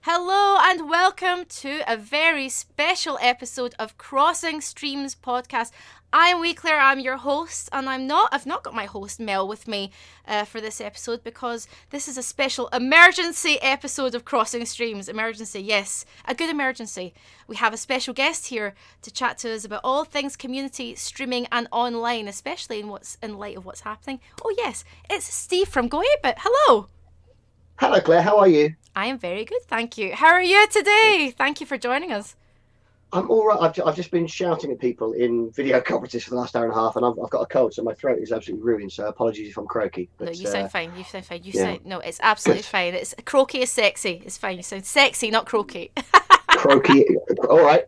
Hello and welcome to a very special episode of Crossing Streams podcast. I'm Wee Claire, I'm your host, and I've not got my host Mel with me for this episode because this is a special emergency episode of Crossing Streams. Emergency, yes, a good emergency. We have a special guest here to chat to us about all things community, streaming and online, especially in light of what's happening. Oh yes, it's Steve from Go 8-Bit. Hello. Hello Claire, how are you? I am very good, thank you. How are you today? Thank you for joining us. I'm all right. I've just been shouting at people in video conferences for the last hour and a half, and I've got a cold, so my throat is absolutely ruined. So apologies if I'm croaky. But, no, you sound fine. You sound fine. Yeah. No, it's absolutely fine. It's croaky is sexy. It's fine. You sound sexy, not croaky. Croaky. All right.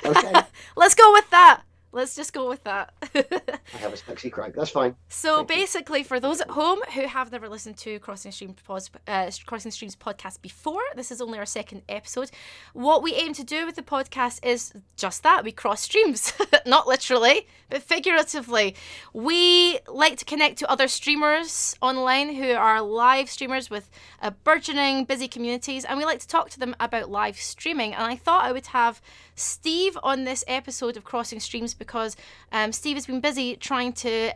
Okay. Let's go with that. Let's just go with that. I have a sexy croak. That's fine. So basically, for those at home who have never listened to Crossing Streams podcast before, this is only our second episode. What we aim to do with the podcast is just that. We cross streams. Not literally, but figuratively. We like to connect to other streamers online who are live streamers with burgeoning, busy communities, and we like to talk to them about live streaming. And I thought I would have Steve on this episode of Crossing Streams because Steve has been busy trying to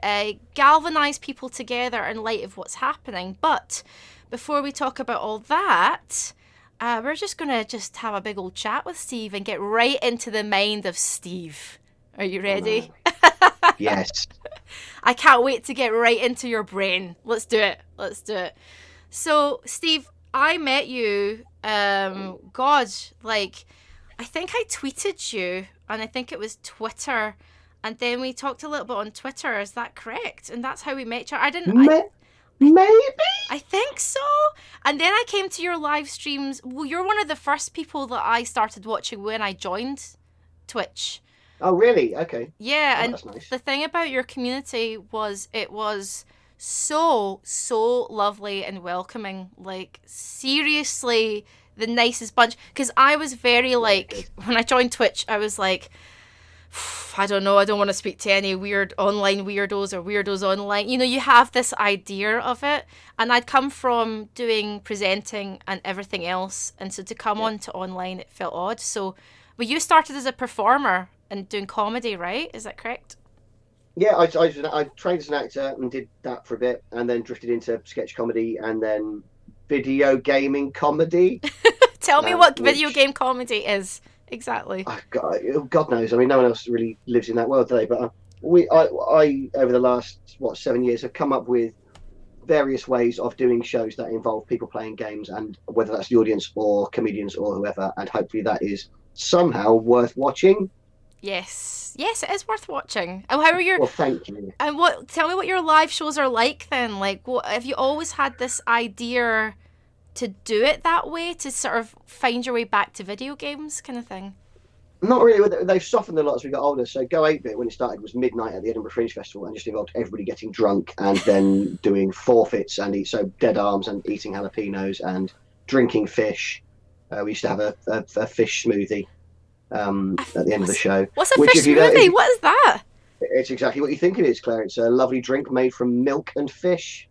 galvanise people together in light of what's happening. But before we talk about all that, we're just going to have a big old chat with Steve and get right into the mind of Steve. Are you ready? Yes. I can't wait to get right into your brain. Let's do it. So, Steve, I met you, I think I tweeted you, and I think it was Twitter, and then we talked a little bit on Twitter. Is that correct? And that's how we met each other. Maybe. I think so. And then I came to your live streams. Well, you're one of the first people that I started watching when I joined Twitch. Oh, really? Okay. Yeah, and that's nice. The thing about your community was it was so lovely and welcoming. Like, seriously, the nicest bunch. Because I was very when I joined Twitch, I was like, I don't know, I don't want to speak to any weird online weirdos or weirdos online. You know, you have this idea of it. And I'd come from doing presenting and everything else. And so to come on to online, it felt odd. So, well, you started as a performer and doing comedy, right? Is that correct? Yeah, I trained as an actor and did that for a bit, and then drifted into sketch comedy and then video gaming comedy. Tell me what video game comedy is exactly. God knows. I mean, no one else really lives in that world today. But I over the last 7 years have come up with various ways of doing shows that involve people playing games, and whether that's the audience or comedians or whoever, and hopefully that is somehow worth watching. Yes, it is worth watching. And how are your? Well, thank you. And tell me what your live shows are like then. Like, what have you always had this idea to do it that way, to sort of find your way back to video games, kind of thing? Not really. They've softened a lot as we got older. So Go 8-Bit, when it started, was midnight at the Edinburgh Fringe Festival, and just involved everybody getting drunk and then doing forfeits and dead arms and eating jalapenos and drinking fish. We used to have a fish smoothie. At the end of the show. What's a fish smoothie? What is that? It's exactly what you think it is, Claire. It's a lovely drink made from milk and fish.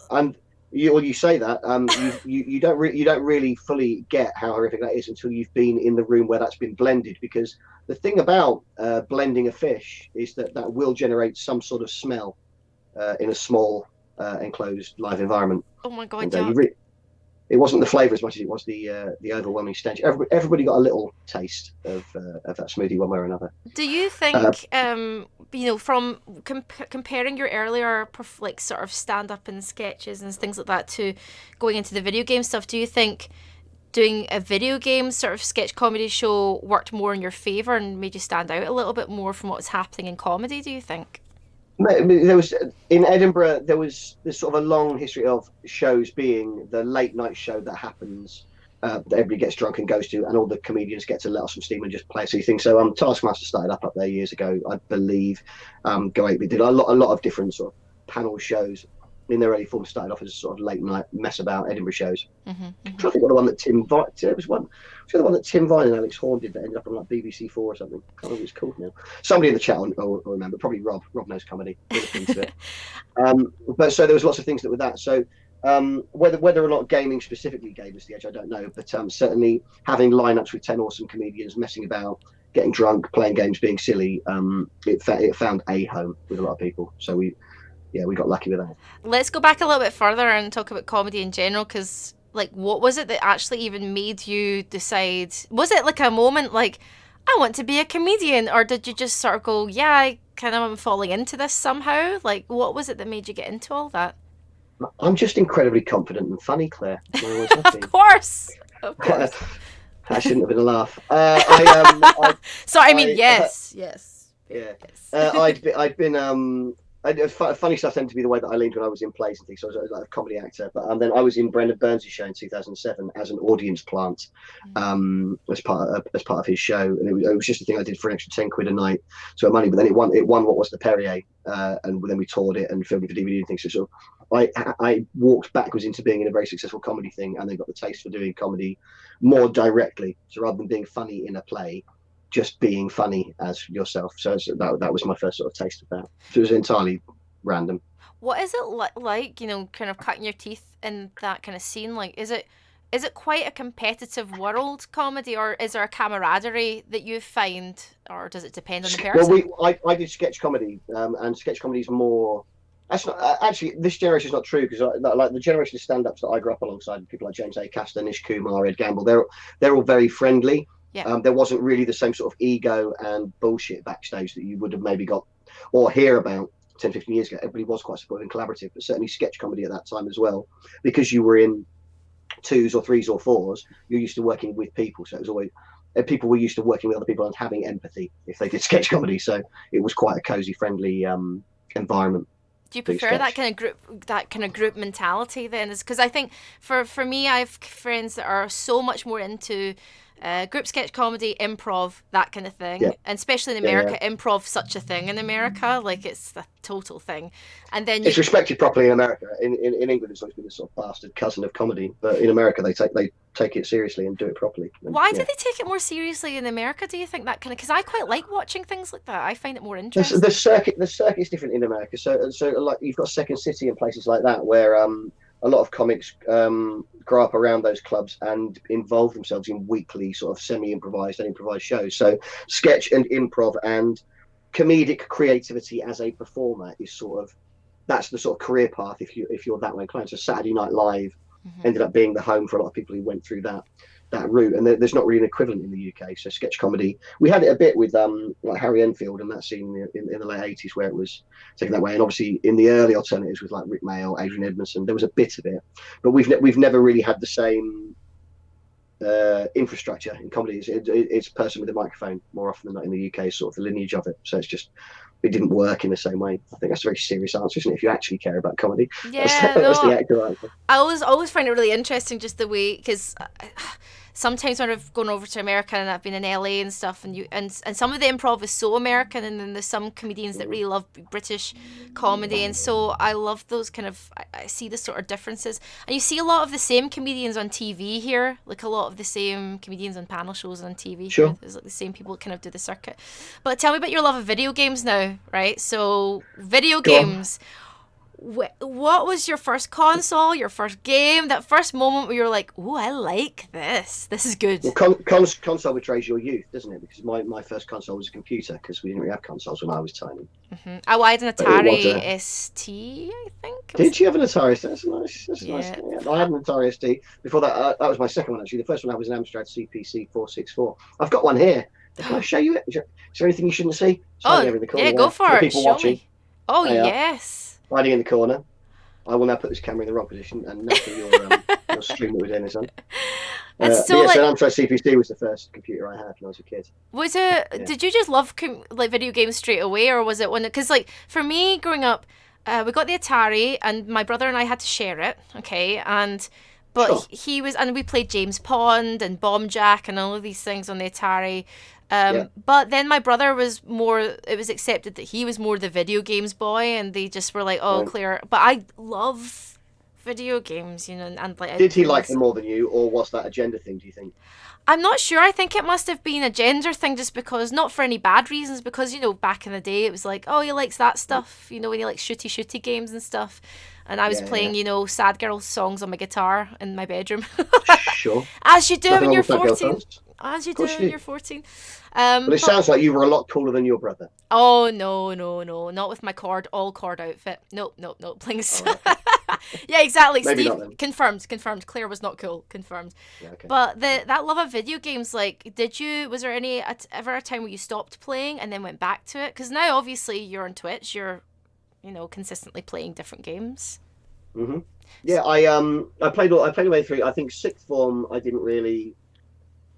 And you say that you don't really fully get how horrific that is until you've been in the room where that's been blended. Because the thing about blending a fish is that will generate some sort of smell in a small enclosed live environment. Oh my god! It wasn't the flavour as much as it was the overwhelming stench. Everybody got a little taste of that smoothie one way or another. Do you think, from comparing your earlier sort of stand-up and sketches and things like that to going into the video game stuff, do you think doing a video game sort of sketch comedy show worked more in your favour and made you stand out a little bit more from what's happening in comedy, do you think? In Edinburgh, there was this sort of a long history of shows being the late night show that happens, that everybody gets drunk and goes to, and all the comedians get to let off some steam and just play a silly thing. So Taskmaster started up there years ago, I believe. Go 8-Bit did a lot of different sort of panel shows in their early form. Started off as sort of late night mess about Edinburgh shows. I'm trying to think what the one that the one that Tim Vine and Alex Horn did that ended up on like BBC 4 or something. I can't remember what it's called now. Somebody in the chat will remember. Probably Rob. Rob knows comedy. But so there was lots of things that were that. So Whether or not gaming specifically gave us the edge, I don't know. But certainly having lineups with 10 awesome comedians messing about, getting drunk, playing games, being silly, it found a home with a lot of people. So we got lucky with that. Let's go back a little bit further and talk about comedy in general, because like, what was it that actually even made you decide? Was it like a moment like, I want to be a comedian, or did you just sort of go, yeah, I kind of am falling into this somehow? Like, what was it that made you get into all that? I'm just incredibly confident and funny, Claire. Of course. That shouldn't have been a laugh. Yes. Yeah. Yes. I'd been funny stuff tended to be the way that I leaned when I was in plays and things. So I was like a comedy actor, but then I was in Brendan Burns' show in 2007 as an audience plant, as part of his show, and it was just a thing I did for an extra £10 a night, so money. But then it won what was the Perrier, and then we toured it and filmed it for DVD and things. So I walked backwards into being in a very successful comedy thing, and then got the taste for doing comedy more directly. So rather than being funny in a play, just being funny as yourself. So that was my first sort of taste of that. So it was entirely random. What is it like, kind of cutting your teeth in that kind of scene? Like, is it quite a competitive world, comedy, or is there a camaraderie that you find, or does it depend on the person? Well, I did sketch comedy, and sketch comedy is more. That's not actually. This generation is not true, because like the generation of stand-ups that I grew up alongside, people like James A. Caster, Nish Kumar, Ed Gamble, they're all very friendly. Yeah. There wasn't really the same sort of ego and bullshit backstage that you would have maybe got or hear about 10, 15 years ago. Everybody was quite supportive and collaborative, but certainly sketch comedy at that time as well, because you were in 2s or 3s or 4s, you're used to working with people. So it was always, people were used to working with other people and having empathy if they did sketch comedy. So it was quite a cozy, friendly environment. Do you prefer that kind of group mentality then? Because I think for me, I have friends that are so much more into group sketch comedy, improv, that kind of thing. Yeah. And especially in America, improv's such a thing in America. Like, it's the total thing. And then it's respected properly in America. In England, it's always been this sort of bastard cousin of comedy, but in America, they take it seriously and do it properly. And, why do they take it more seriously in America? Do you think that kind of? Because I quite like watching things like that. I find it more interesting. The circuit is different in America. So like you've got Second City and places like that where a lot of comics grow up around those clubs and involve themselves in weekly sort of semi-improvised and improvised shows. So sketch and improv and comedic creativity as a performer is that's the sort of career path if you're that way inclined. So Saturday Night Live ended up being the home for a lot of people who went through that route, and there's not really an equivalent in the UK. So sketch comedy, we had it a bit with like Harry Enfield and that scene in the late 80s where it was taken that way, and obviously in the early alternatives with like Rick Mayall, Adrian Edmondson, there was a bit of it, but we've never really had the same infrastructure in comedy. It's a person with a microphone more often than not in the UK, sort of the lineage of it. So it didn't work in the same way. I think that's a very serious answer, isn't it? If you actually care about comedy, yeah, that's the actor answer. I always find it really interesting, just the way, because sometimes when I've gone over to America and I've been in LA and stuff, and some of the improv is so American, and then there's some comedians that really love British comedy, and so I love those kind of, I see the sort of differences, and you see a lot of the same comedians on TV here, like a lot of the same comedians on panel shows on TV. Sure. Here. There's like the same people that kind of do the circuit. But tell me about your love of video games now, right? So video games. What was your first console, your first game, that first moment where you're like, oh, I like this. This is good. Well, console betrays your youth, doesn't it? Because my first console was a computer, because we didn't really have consoles when I was tiny. Mm-hmm. I had an Atari ST, I think. Did you have an Atari ST? That's nice. Yeah. Nice. I had an Atari ST. Before that, that was my second one, actually. The first one I had was an Amstrad CPC 464. I've got one here. Can I show you it? Is there anything you shouldn't see? Yeah, go for it. People show watching. Me. Oh, yes. Hiding in the corner. I will now put this camera in the wrong position, and now for your stream that we're doing this on. So an Amstrad CPC was the first computer I had when I was a kid. Was it? Yeah. Did you just love like video games straight away, or was it one? Because like for me, growing up, we got the Atari, and my brother and I had to share it. Okay, but sure. He was, and we played James Pond and Bomb Jack and all of these things on the Atari. But then my brother was more, it was accepted that he was more the video games boy, and they just were like, oh, Claire. But I love video games, and like. Did he like them more than you, or was that a gender thing, do you think? I'm not sure. I think it must have been a gender thing, just because, not for any bad reasons, because, back in the day it was like, oh, he likes that stuff, when he likes shooty games and stuff. and I was Yeah, playing, sad girl songs on my guitar in my bedroom. sure. As you do Nothing when wrong you're with fat girl 14. songs. As you Of do course you when do. you're 14. Well, it sounds like you were a lot cooler than your brother. Oh, no, not with my all cord outfit. Nope, please. Oh, okay. Yeah, exactly. Maybe Steve, not then. confirmed. Claire was not cool. Confirmed. Yeah, okay. But that love of video games, like, was there ever a time where you stopped playing and then went back to it? Because now, obviously, you're on Twitch. You're, consistently playing different games. Mm-hmm. Yeah, I played all the way through. I think sixth form I didn't really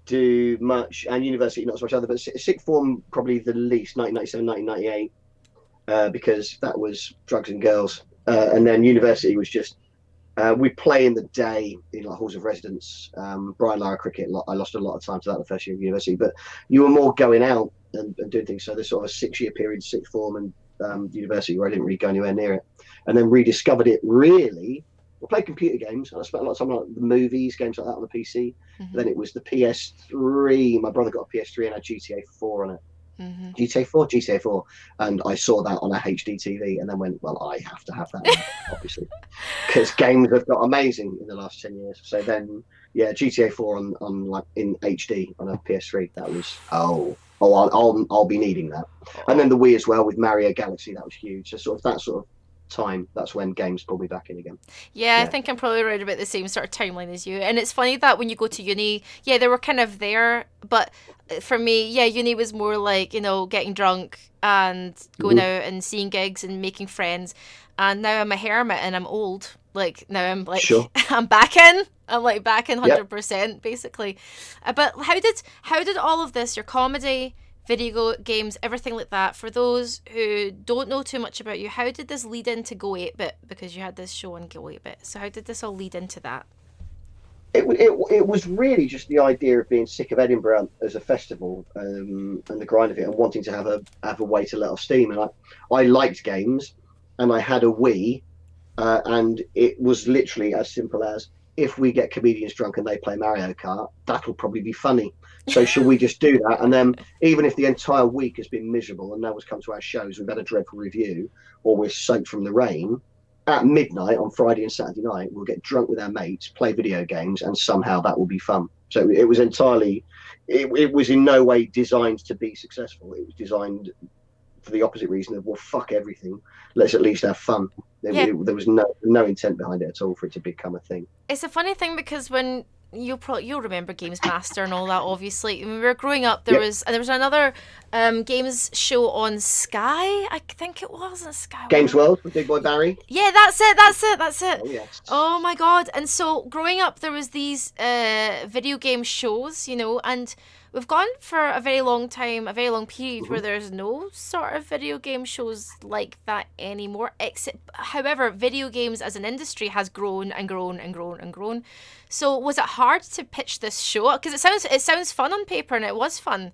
do much, and university not so much either. But sixth form probably the least, 1997, 1998, because that was drugs and girls, and then university was just we play in the day in like halls of residence. Brian Lara cricket. I lost a lot of time to that the first year of university, but you were more going out and doing things. So there's sort of a 6-year period, sixth form and university, where I didn't really go anywhere near it, and then rediscovered it really. I played computer games. I spent a lot of time on the movies, games like that on the PC. Mm-hmm. Then it was the PS3. My brother got a PS3 and had GTA 4 on it. Mm-hmm. GTA 4. And I saw that on a HD TV and then went, well, I have to have that now, obviously. Because games have got amazing in the last 10 years. So then, yeah, GTA 4 on like in HD on a PS3. That was, I'll be needing that. And then the Wii as well with Mario Galaxy. That was huge. So sort of that sort of time, that's when games pulled me back in again. Yeah, I think I'm probably around about the same sort of timeline as you. And it's funny that when you go to uni, they were kind of there, but for me, uni was more like, getting drunk and going out and seeing gigs and making friends. And now I'm a hermit and I'm old. Like now I'm like I'm back in 100% basically. But how did all of this, your comedy, video games, everything like that, for those who don't know too much about you, how did this lead into Go 8-Bit? Because you had this show on Go 8-Bit. So how did this all lead into that? It was really just the idea of being sick of Edinburgh as a festival and the grind of it, and wanting to have a way to let off steam. And I liked games, and I had a Wii, and it was literally as simple as, if we get comedians drunk and they play Mario Kart, that'll probably be funny. So shall we just do that? And then even if the entire week has been miserable and no one's come to our shows, we've had a dreadful review, or we're soaked from the rain, at midnight on Friday and Saturday night, we'll get drunk with our mates, play video games, and somehow that will be fun. So it was entirely, it was in no way designed to be successful. It was designed for the opposite reason of, well, fuck everything. Let's at least have fun. There was no intent behind it at all for it to become a thing. It's a funny thing because when you'll remember Games Master and all that. Obviously, when we were growing up, there was another games show on Sky. I think it was on Sky. Games World with Big Boy Barry. Yeah, that's it. Oh yes. Oh my god! And so growing up, there was these video game shows, and we've gone for a very long time, a very long period where there's no sort of video game shows like that anymore. However, video games as an industry has grown and grown and grown and grown. So was it hard to pitch this show? Because it sounds fun on paper, and it was fun.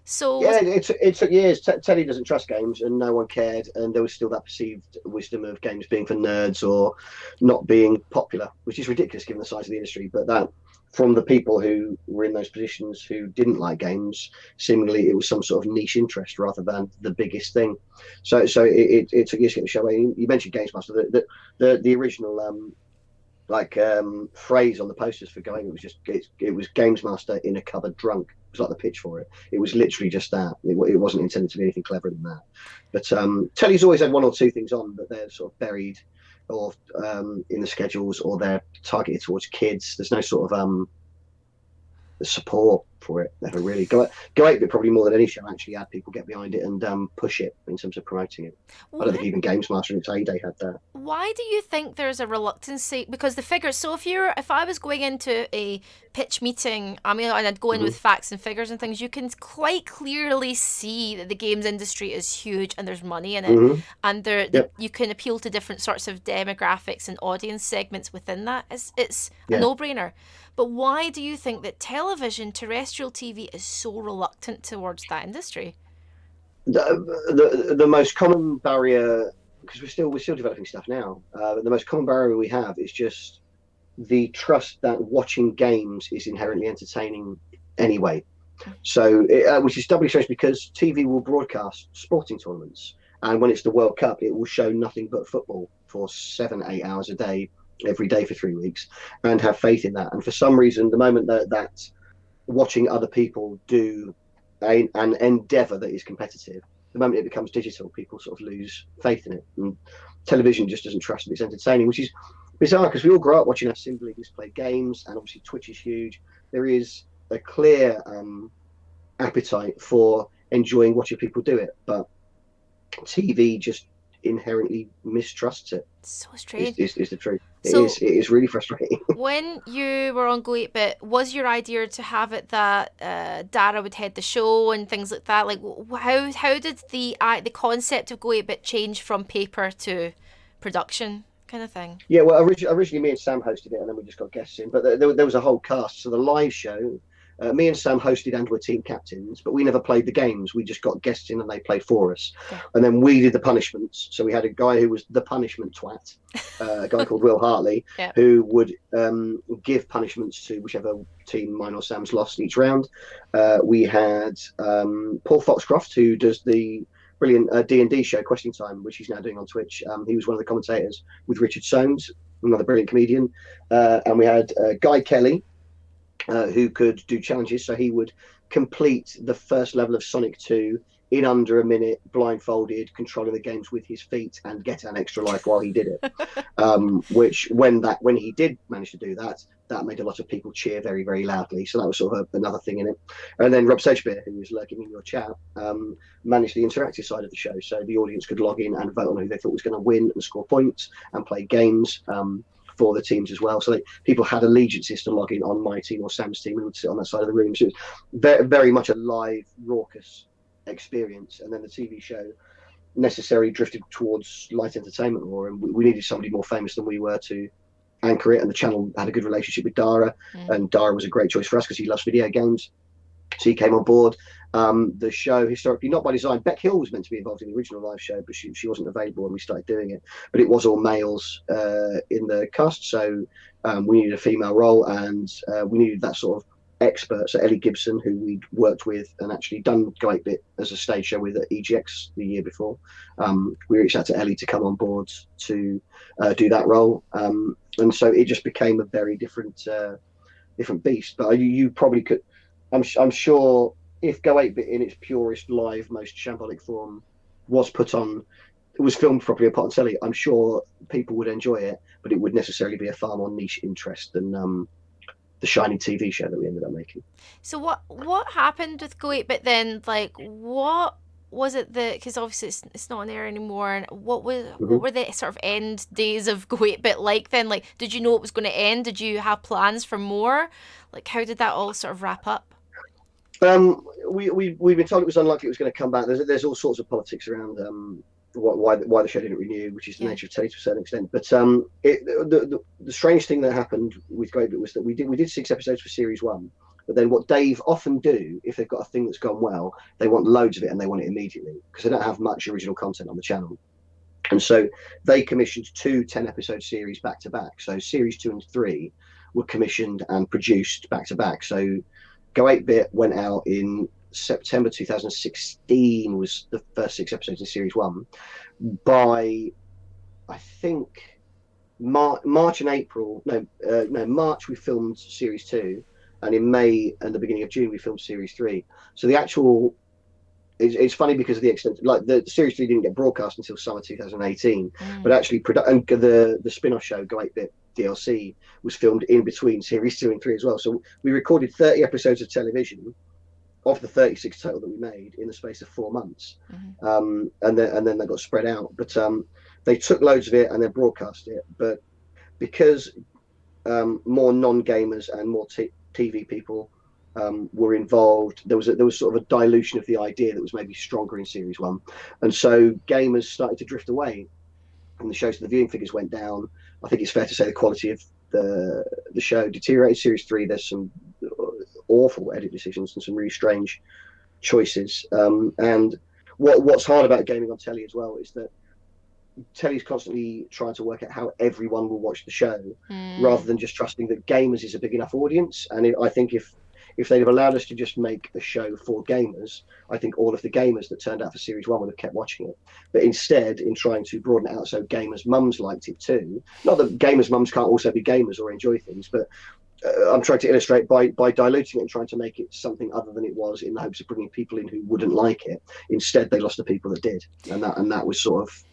So yeah, it took years. Teddy doesn't trust games, and no one cared, and there was still that perceived wisdom of games being for nerds or not being popular, which is ridiculous given the size of the industry. But that, from the people who were in those positions who didn't like games, seemingly it was some sort of niche interest rather than the biggest thing. So it took years to get the show. You mentioned Games Master. The original phrase on the posters for going, it was Games Master in a cupboard drunk. It was like the pitch for it. It was literally just that. It wasn't intended to be anything cleverer than that. But Telly's always had one or two things on, but they're sort of buried or in the schedules, or they're targeted towards kids. There's no sort of support for it. Never really. Go 8-Bit probably more than any show actually had people get behind it and push it in terms of promoting it. I don't think even Games Master in its heyday had that. Why do you think there's a reluctancy? Because the figures. So if I was going into a pitch meeting, and I'd go in with facts and figures and things, you can quite clearly see that the games industry is huge and there's money in it, and you can appeal to different sorts of demographics and audience segments within that. It's a no-brainer. But why do you think that television, terrestrial TV, is so reluctant towards that industry? The most common barrier, because we're still developing stuff now. The most common barrier we have is just the trust that watching games is inherently entertaining anyway. So, which is doubly strange because TV will broadcast sporting tournaments, and when it's the World Cup, it will show nothing but football. for 7-8 hours a day every day for 3 weeks and have faith in that. And for some reason, the moment that watching other people do an endeavor that is competitive, the moment it becomes digital, people sort of lose faith in it, and television just doesn't trust that it's entertaining, which is bizarre because we all grow up watching our siblings play games, and obviously Twitch is huge. There is a clear appetite for enjoying watching people do it, but TV just inherently mistrusts it. So strange. Is the truth. It is really frustrating. When you were on Go 8-Bit, was your idea to have it that Dara would head the show and things like that? Like, how did the concept of Go 8-Bit change from paper to production kind of thing? Yeah, well, originally me and Sam hosted it, and then we just got guests in. But there was a whole cast. So the live show, me and Sam hosted and were team captains, but we never played the games. We just got guests in and they played for us. Yeah. And then we did the punishments. So we had a guy who was the punishment twat, a guy called Will Hartley, yeah, who would give punishments to whichever team, mine or Sam's, lost each round. We had Paul Foxcroft, who does the brilliant D&D show, Question Time, which he's now doing on Twitch. He was one of the commentators with Richard Soames, another brilliant comedian. And we had Guy Kelly, who could do challenges, so he would complete the first level of Sonic 2 in under a minute, blindfolded, controlling the games with his feet, and get an extra life while he did it. Which, when he did manage to do that, that made a lot of people cheer very, very loudly. So that was sort of another thing in it. And then Rob Sedgbeer, who was lurking in your chat, managed the interactive side of the show, so the audience could log in and vote on who they thought was going to win and score points and play games for the teams as well. So people had allegiances to log in on my team or Sam's team and would sit on that side of the room. So it was very, very much a live, raucous experience. And then the TV show necessarily drifted towards light entertainment more, and we needed somebody more famous than we were to anchor it. And the channel had a good relationship with Dara, and Dara was a great choice for us because he loves video games. So he came on board. The show, historically, not by design, Beck Hill was meant to be involved in the original live show, but she wasn't available when we started doing it. But it was all males in the cast, so we needed a female role, and we needed that sort of expert. So Ellie Gibson, who we'd worked with and actually done Go 8-Bit as a stage show with at EGX the year before. We reached out to Ellie to come on board to do that role, and so it just became a very different beast. But you probably could. I'm sure if Go 8-Bit in its purest, live, most shambolic form was filmed properly and put on telly, I'm sure people would enjoy it, but it would necessarily be a far more niche interest than the shiny TV show that we ended up making. So what happened with Go 8-Bit then? Like, what was it that, because obviously it's not on air anymore, and what were the sort of end days of Go 8-Bit like then? Like, did you know it was going to end? Did you have plans for more? Like, how did that all sort of wrap up? We've been told it was unlikely it was going to come back. There's all sorts of politics around why the show didn't renew, which is the nature of telly to a certain extent. But the strange thing that happened with Go 8-Bit was that we did 6 episodes for series 1. But then what Dave often do, if they've got a thing that's gone well, they want loads of it and they want it immediately because they don't have much original content on the channel. And so they commissioned 2 10-episode series back to back. So series 2 and 3 were commissioned and produced back to back. So Go 8-Bit went out in September 2016, was the first 6 episodes in series 1. By, I think, March and April, March we filmed series 2, and in May and the beginning of June we filmed series 3. So the actual, it's funny because of the extent, like the series 3 didn't get broadcast until summer 2018, but actually and the spin-off show Go 8-Bit DLC was filmed in between series 2 and 3 as well. So we recorded 30 episodes of television of the 36 total that we made in the space of 4 months. And then they got spread out, but they took loads of it and then broadcast it. But because more non-gamers and more TV people were involved, there was sort of a dilution of the idea that was maybe stronger in series 1, and so gamers started to drift away from the show, so the viewing figures went down. I think it's fair to say the quality of the show deteriorated. Series 3, there's some awful edit decisions and some really strange choices. And what's hard about gaming on telly as well is that telly's constantly trying to work out how everyone will watch the show, rather than just trusting that gamers is a big enough audience. And I think if they'd have allowed us to just make a show for gamers, I think all of the gamers that turned out for Series 1 would have kept watching it. But instead, in trying to broaden it out so gamers' mums liked it too, not that gamers' mums can't also be gamers or enjoy things, but I'm trying to illustrate by diluting it and trying to make it something other than it was, in the hopes of bringing people in who wouldn't like it. Instead, they lost the people that did, and that was sort of,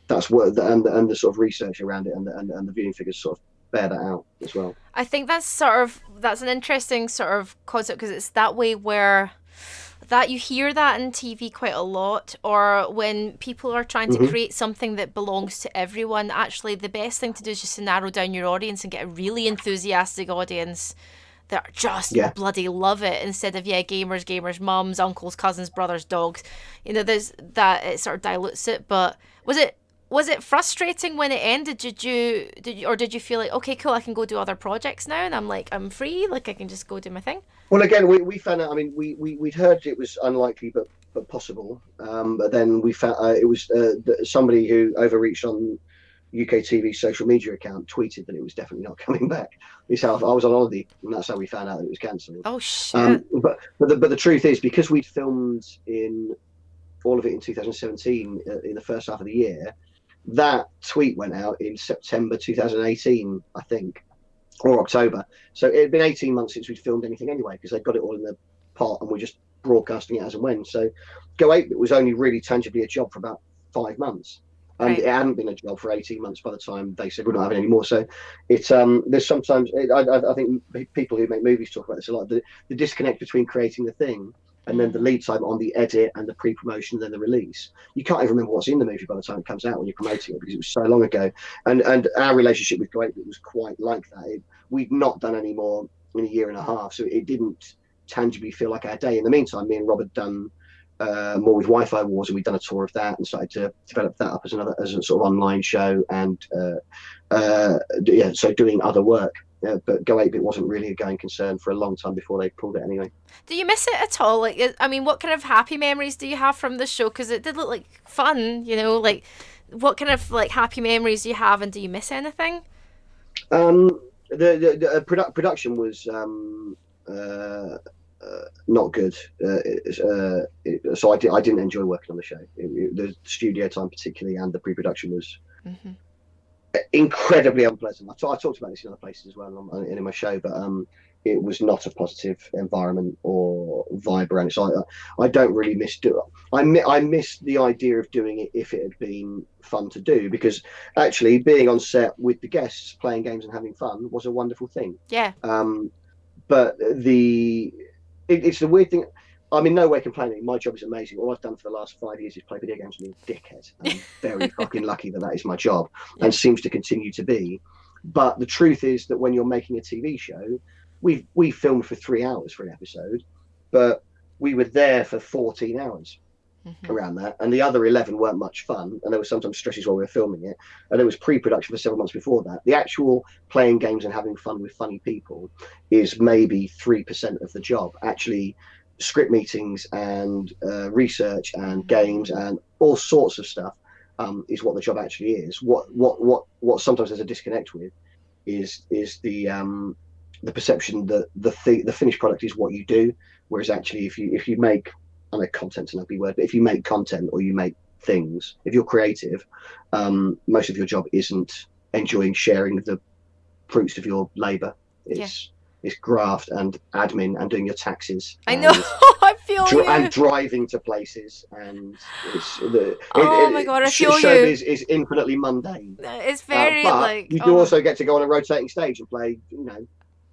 that's what, and the sort of research around it and the viewing figures sort of bear that out as well. I think that's an interesting sort of concept, because it's that way where that you hear that in TV quite a lot, or when people are trying to create something that belongs to everyone. Actually, the best thing to do is just to narrow down your audience and get a really enthusiastic audience that just bloody love it, instead of gamers, mums, uncles, cousins, brothers, dogs. There's that, it sort of dilutes it. But was it frustrating when it ended? Did you feel like, okay, cool, I can go do other projects now, and I'm free, like I can just go do my thing? Well, again, we found out. I mean, we'd heard it was unlikely, but possible. But then we found it was somebody who overreached on UK TV's social media account tweeted that it was definitely not coming back. I was on holiday, and that's how we found out that it was cancelled. Oh shit! But the truth is, because we'd filmed in all of it in 2017 in the first half of the year, that tweet went out in September 2018, I think, or October. So it had been 18 months since we'd filmed anything anyway, because they'd got it all in the pot and we're just broadcasting it as and when. So Go 8-Bit was only really tangibly a job for about 5 months. And It hadn't been a job for 18 months by the time they said we're not having any more. So it's there's sometimes, I think people who make movies talk about this a lot, the disconnect between creating the thing and then the lead time on the edit and the pre-promotion and then the release. You can't even remember what's in the movie by the time it comes out when you're promoting it, because it was so long ago. And our relationship with Go 8-Bit was quite like that. We'd not done any more in a year and a half, so it didn't tangibly feel like our day. In the meantime, me and Rob had done more with Wi-Fi Wars, and we'd done a tour of that and started to develop that up as a sort of online show, and so doing other work. But Go 8-Bit wasn't really a going concern for a long time before they pulled it anyway. Do you miss it at all? Like, I mean, what kind of happy memories do you have from the show? Because it did look like fun, like what kind of like happy memories do you have, and do you miss anything? The production was not good, so I didn't enjoy working on the show. The studio time particularly, and the pre-production was incredibly unpleasant. I talked about this in other places as well in my show, but it was not a positive environment or vibe around it. So I don't really miss I miss the idea of doing it if it had been fun to do, because actually being on set with the guests, playing games and having fun was a wonderful thing. Yeah. But it's the weird thing. I'm in no way complaining. My job is amazing. All I've done for the last 5 years is play video games and be a dickhead. I'm very fucking lucky that is my job, and seems to continue to be. But the truth is that when you're making a TV show, we filmed for 3 hours for an episode, but we were there for 14 hours around that, and the other 11 weren't much fun, and there were sometimes stretches while we were filming it, and there was pre-production for several months before that. The actual playing games and having fun with funny people is maybe 3% of the job. Actually, script meetings and research and games and all sorts of stuff is what the job actually is. What sometimes there's a disconnect with is the perception that the finished product is what you do, whereas actually if you make, I know content's an ugly word, but if you make content or you make things, if you're creative, most of your job isn't enjoying sharing the fruits of your labour. It's graft and admin and doing your taxes. I know. I feel you. And driving to places, and it's my god, I feel you. Is infinitely mundane. It's very but you do also get to go on a rotating stage and play,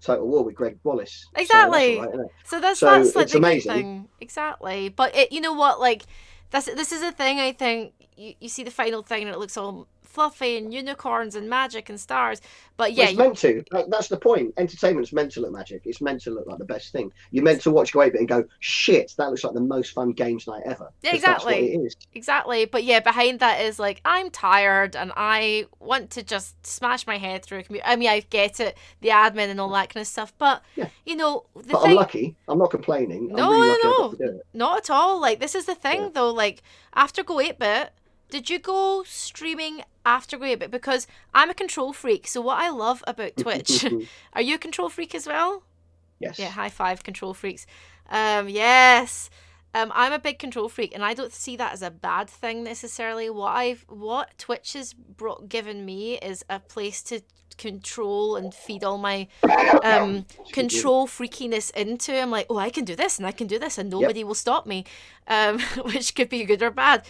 Total War with Greg Wallace. Exactly. So that's like it's the amazing. Thing. Exactly. But you know what? Like this is a thing. I think you see the final thing and it looks all fluffy and unicorns and magic and stars, but it's meant to. That's the point. Entertainment's meant to look magic. It's meant to look like the best thing. You're meant to watch Go 8-Bit and go, shit, that looks like the most fun games night ever. Yeah, exactly. That's what it is. Exactly. But yeah, behind that is like, I'm tired and I want to just smash my head through a computer. I mean, I get it, the admin and all that kind of stuff, but I'm lucky. I'm not complaining. No, I'm really lucky I got to do it. Not at all. Like, this is the thing though, like after Go 8-Bit, did you go streaming after Go 8-Bit? Because I'm a control freak, so what I love about Twitch, are you a control freak as well? Yes. Yeah, high five, control freaks. Yes. I'm a big control freak, and I don't see that as a bad thing necessarily. What Twitch has given me is a place to control and feed all my control freakiness into. I'm like, oh, I can do this and I can do this, and nobody will stop me, which could be good or bad.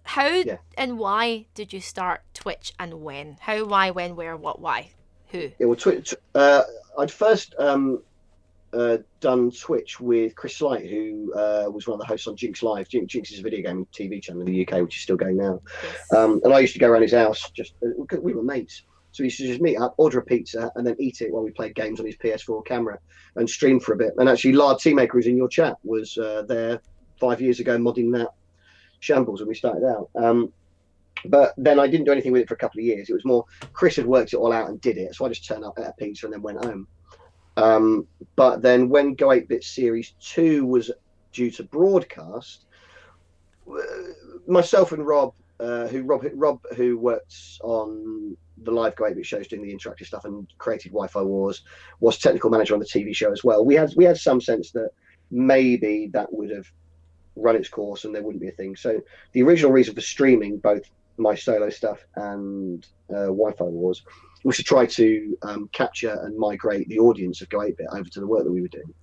How and why did you start Twitch, and when? How, why, when, where, what, why, who? Yeah, well, Twitch. I'd first done Twitch with Chris Slight, who was one of the hosts on Jinx Live. Jinx is a video game TV channel in the UK, which is still going now. Yes. And I used to go around his house, just we were mates. So we used to just meet up, order a pizza, and then eat it while we played games on his PS4 camera and stream for a bit. And actually, Lard Teamaker, who's in your chat, was there 5 years ago modding that shambles when we started out. But then I didn't do anything with it for a couple of years. It was more Chris had worked it all out and did it. So I just turned up, ate a pizza, and then went home. But then when Go 8-Bit Series 2 was due to broadcast, myself and Rob, who works on the live Go 8-Bit shows doing the interactive stuff and created Wi-Fi Wars, was technical manager on the TV show as well. We had some sense that maybe that would have run its course and there wouldn't be a thing. So the original reason for streaming both my solo stuff and Wi-Fi Wars was to try to capture and migrate the audience of Go 8-Bit over to the work that we were doing.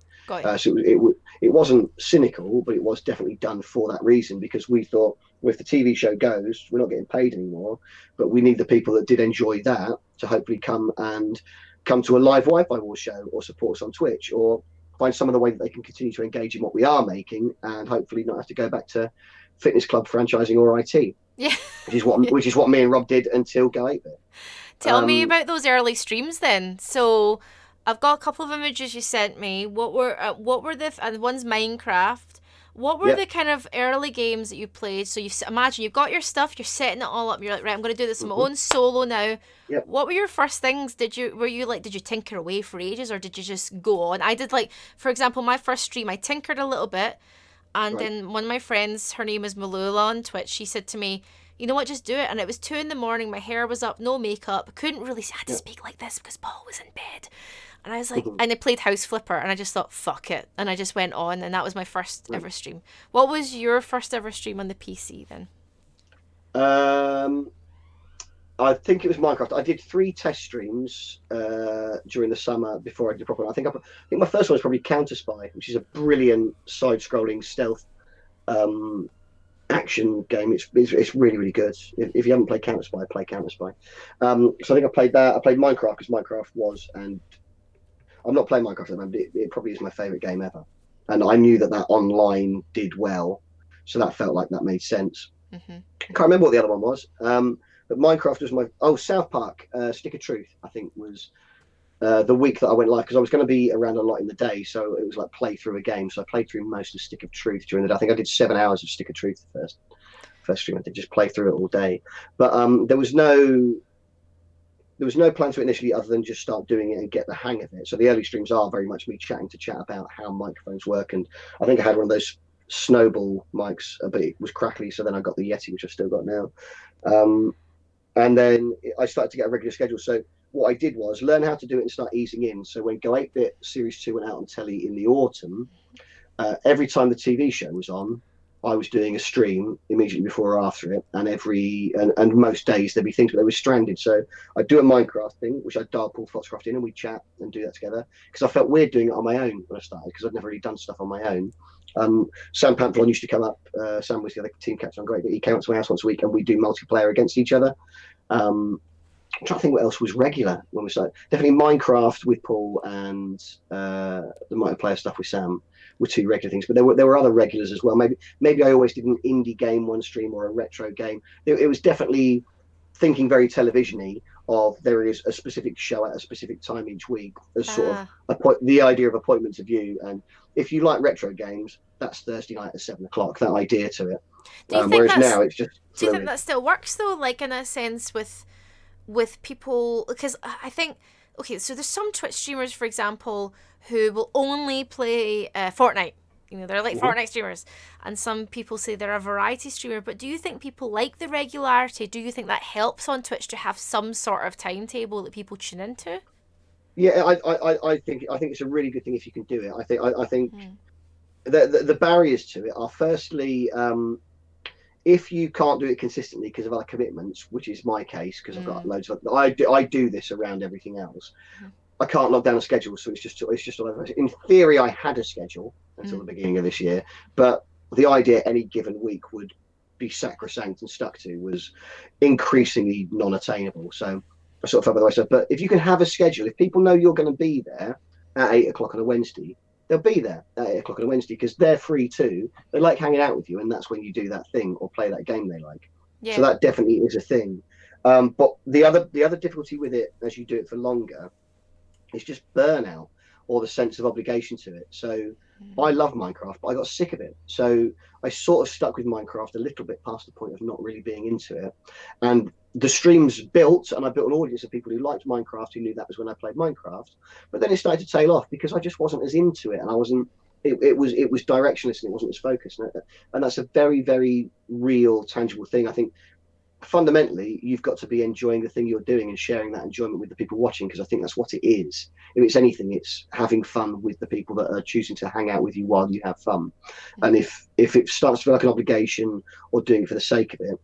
So it wasn't cynical, but it was definitely done for that reason, because we thought, well, if the TV show goes, we're not getting paid anymore, but we need the people that did enjoy that to hopefully come to a live Wi-Fi Wars show or support us on Twitch, or find some other way that they can continue to engage in what we are making and hopefully not have to go back to fitness club franchising or IT. Yeah. which is what me and Rob did until Go 8-Bit. Tell me about those early streams then. So I've got a couple of images you sent me. What were and one's Minecraft. What were the kind of early games that you played? So imagine you've got your stuff, you're setting it all up. You're like, right, I'm going to do this on my own solo now. Yep. What were your first things? Did you tinker away for ages, or did you just go on? I did, like, for example, my first stream, I tinkered a little bit, and then one of my friends, her name is Malula on Twitch, she said to me, you know what, just do it. And it was 2 a.m, my hair was up, no makeup, couldn't really, I had to speak like this because Paul was in bed. And I was like, and I played House Flipper, and I just thought, fuck it. And I just went on, and that was my first ever stream. What was your first ever stream on the PC then? I think it was Minecraft. I did 3 test streams during the summer before I did proper. I think my first one was probably Counter Spy, which is a brilliant side-scrolling stealth action game. It's really, really good. If you haven't played Counter Spy, play Counter Spy. So I think I played that. I played Minecraft because Minecraft was, and I'm not playing Minecraft at the moment. It probably is my favorite game ever, and I knew that online did well, so that felt like that made sense. Can't remember what the other one was, but Minecraft was my South Park Stick of Truth, I think, was the week that I went live, because I was going to be around a lot in the day, so it was like play through a game. So I played through most of Stick of Truth during the day. I think I did 7 hours of Stick of Truth the first stream. I did just play through it all day, but there was no plan to it initially other than just start doing it and get the hang of it. So the early streams are very much me chatting to chat about how microphones work. And I think I had one of those Snowball mics, but it was crackly. So then I got the Yeti, which I've still got now. And then I started to get a regular schedule. So what I did was learn how to do it and start easing in. So when Go 8-Bit Series 2 went out on telly in the autumn, every time the TV show was on, I was doing a stream immediately before or after it, and most days there'd be things, but they were stranded. So I'd do a Minecraft thing, which I'd dial Paul Foxcroft in, and we'd chat and do that together, because I felt weird doing it on my own when I started, because I'd never really done stuff on my own. Sam Pamplon used to come up. Sam was the other team captain on Great, but he came up to my house once a week, and we'd do multiplayer against each other. I'm trying to think what else was regular when we started. Definitely Minecraft with Paul, and the multiplayer stuff with Sam were 2 regular things, but there were other regulars as well. Maybe I always did an indie game one stream or a retro game. It was definitely thinking very television-y of there is a specific show at a specific time each week, as sort of the idea of appointment to view. And if you like retro games, that's Thursday night at 7 o'clock, that idea to it. Whereas now it's just do you think that still works though, like in a sense with people? Because I think, okay, so there's some Twitch streamers, for example, who will only play Fortnite. You know, they're like Fortnite streamers. And some people say they're a variety streamer. But do you think people like the regularity? Do you think that helps on Twitch to have some sort of timetable that people tune into? Yeah, I think it's a really good thing if you can do it. I think Mm. the barriers to it are firstly, if you can't do it consistently because of other commitments, which is my case because I've got Mm. loads of I do this around everything else. Mhm. I can't lock down a schedule, so it's just all over. In theory, I had a schedule until the Mm. beginning of this year, but the idea any given week would be sacrosanct and stuck to was increasingly non-attainable. So I sort of felt by myself. But if you can have a schedule, if people know you're going to be there at 8 o'clock on a Wednesday, they'll be there at 8 o'clock on a Wednesday because they're free too. They like hanging out with you, and that's when you do that thing or play that game they like. So Yeah. that definitely is a thing. But the other difficulty with it, as you do it for longer, it's just burnout or the sense of obligation to it. So I Mm. love Minecraft, but I got sick of it. So I sort of stuck with Minecraft a little bit past the point of not really being into it. And the streams built, and I built an audience of people who liked Minecraft, who knew that was when I played Minecraft. But then it started to tail off because I just wasn't as into it, and I wasn't. It was directionless and it wasn't as focused, and that's a very very real tangible thing. I think fundamentally you've got to be enjoying the thing you're doing and sharing that enjoyment with the people watching, because I think that's what it is. If it's anything, it's having fun with the people that are choosing to hang out with you while you have fun. And Mm. if it starts to feel like an obligation or doing it for the sake of it,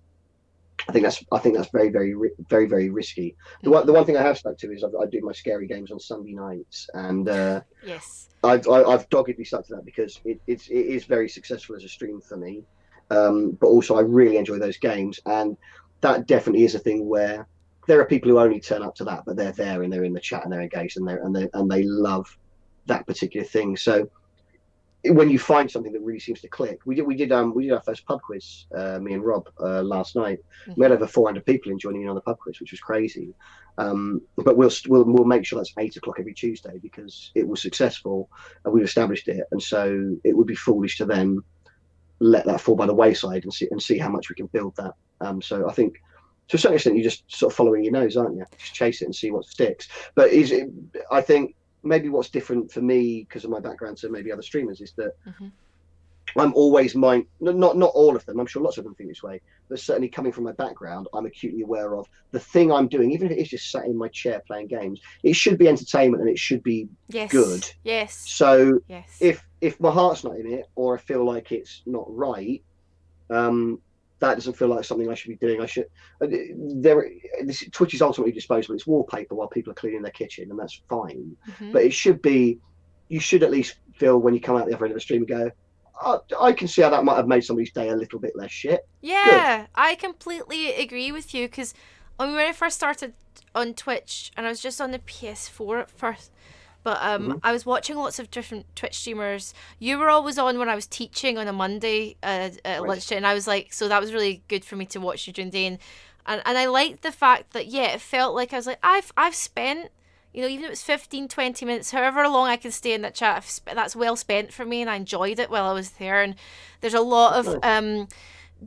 I think that's very very very risky. The one thing I have stuck to is I do my scary games on Sunday nights, and Yes. I've doggedly stuck to that because it is very successful as a stream for me. But also I really enjoy those games, and that definitely is a thing where there are people who only turn up to that, but they're there and they're in the chat and they're engaged and they love that particular thing. So when you find something that really seems to click, we did our first pub quiz, me and Rob, last night. We had Mm-hmm. over 400 people in joining in on the pub quiz, which was crazy. But we'll make sure that's 8 o'clock every Tuesday because it was successful and we've established it, and so it would be foolish to then let that fall by the wayside and see how much we can build that. So I think to a certain extent you're just sort of following your nose, aren't you? Just chase it and see what sticks. But I think maybe what's different for me because of my background to maybe other streamers is that Mm-hmm. I'm always not all of them. I'm sure lots of them think this way, but certainly coming from my background, I'm acutely aware of the thing I'm doing, even if it is just sat in my chair playing games. It should be entertainment and it should be good. Yes. Yes. So Yes. if my heart's not in it or I feel like it's not right, that doesn't feel like something I should be doing. I should. Twitch is ultimately disposable. It's wallpaper while people are cleaning their kitchen, and that's fine. Mm-hmm. But it should be. You should at least feel when you come out the other end of the stream and go, oh, I can see how that might have made somebody's day a little bit less shit. Good. Yeah, I completely agree with you because when I first started on Twitch and I was just on the PS4 at first, but Mm-hmm. I was watching lots of different Twitch streamers. You were always on when I was teaching on a Monday at Right. lunchtime, and I was like, so that was really good for me to watch you during the day, and I liked the fact that it felt like I was like I've spent. Even if it's 15, 20 minutes, however long I can stay in that chat, that's well spent for me, and I enjoyed it while I was there. And there's a lot of Nice.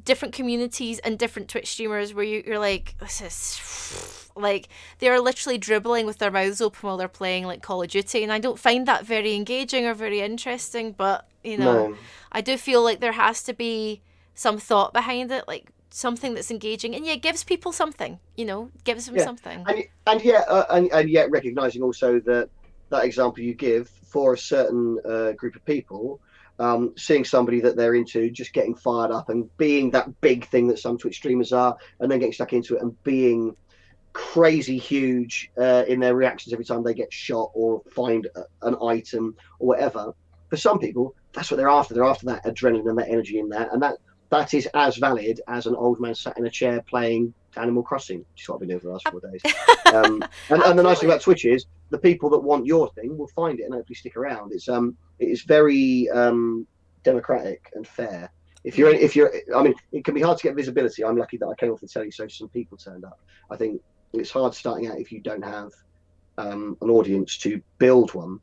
different communities and different Twitch streamers where you're like, this is like they're literally dribbling with their mouths open while they're playing like Call of Duty, and I don't find that very engaging or very interesting. But No. I do feel like there has to be some thought behind it, like something that's engaging and gives people something. Gives them Yeah. something. And yet recognizing also that example you give for a certain group of people, seeing somebody that they're into just getting fired up and being that big thing that some Twitch streamers are, and then getting stuck into it and being crazy huge in their reactions every time they get shot or find an item or whatever. For some people, that's what they're after. They're after that adrenaline and that energy in that, and that is as valid as an old man sat in a chair playing Animal Crossing, which is what I've been doing for the last 4 days. And the nice thing about Twitch is the people that want your thing will find it and hopefully stick around. It is very democratic and fair. If you're, I mean, it can be hard to get visibility. I'm lucky that I came off the telly, so some people turned up. I think it's hard starting out if you don't have an audience to build one.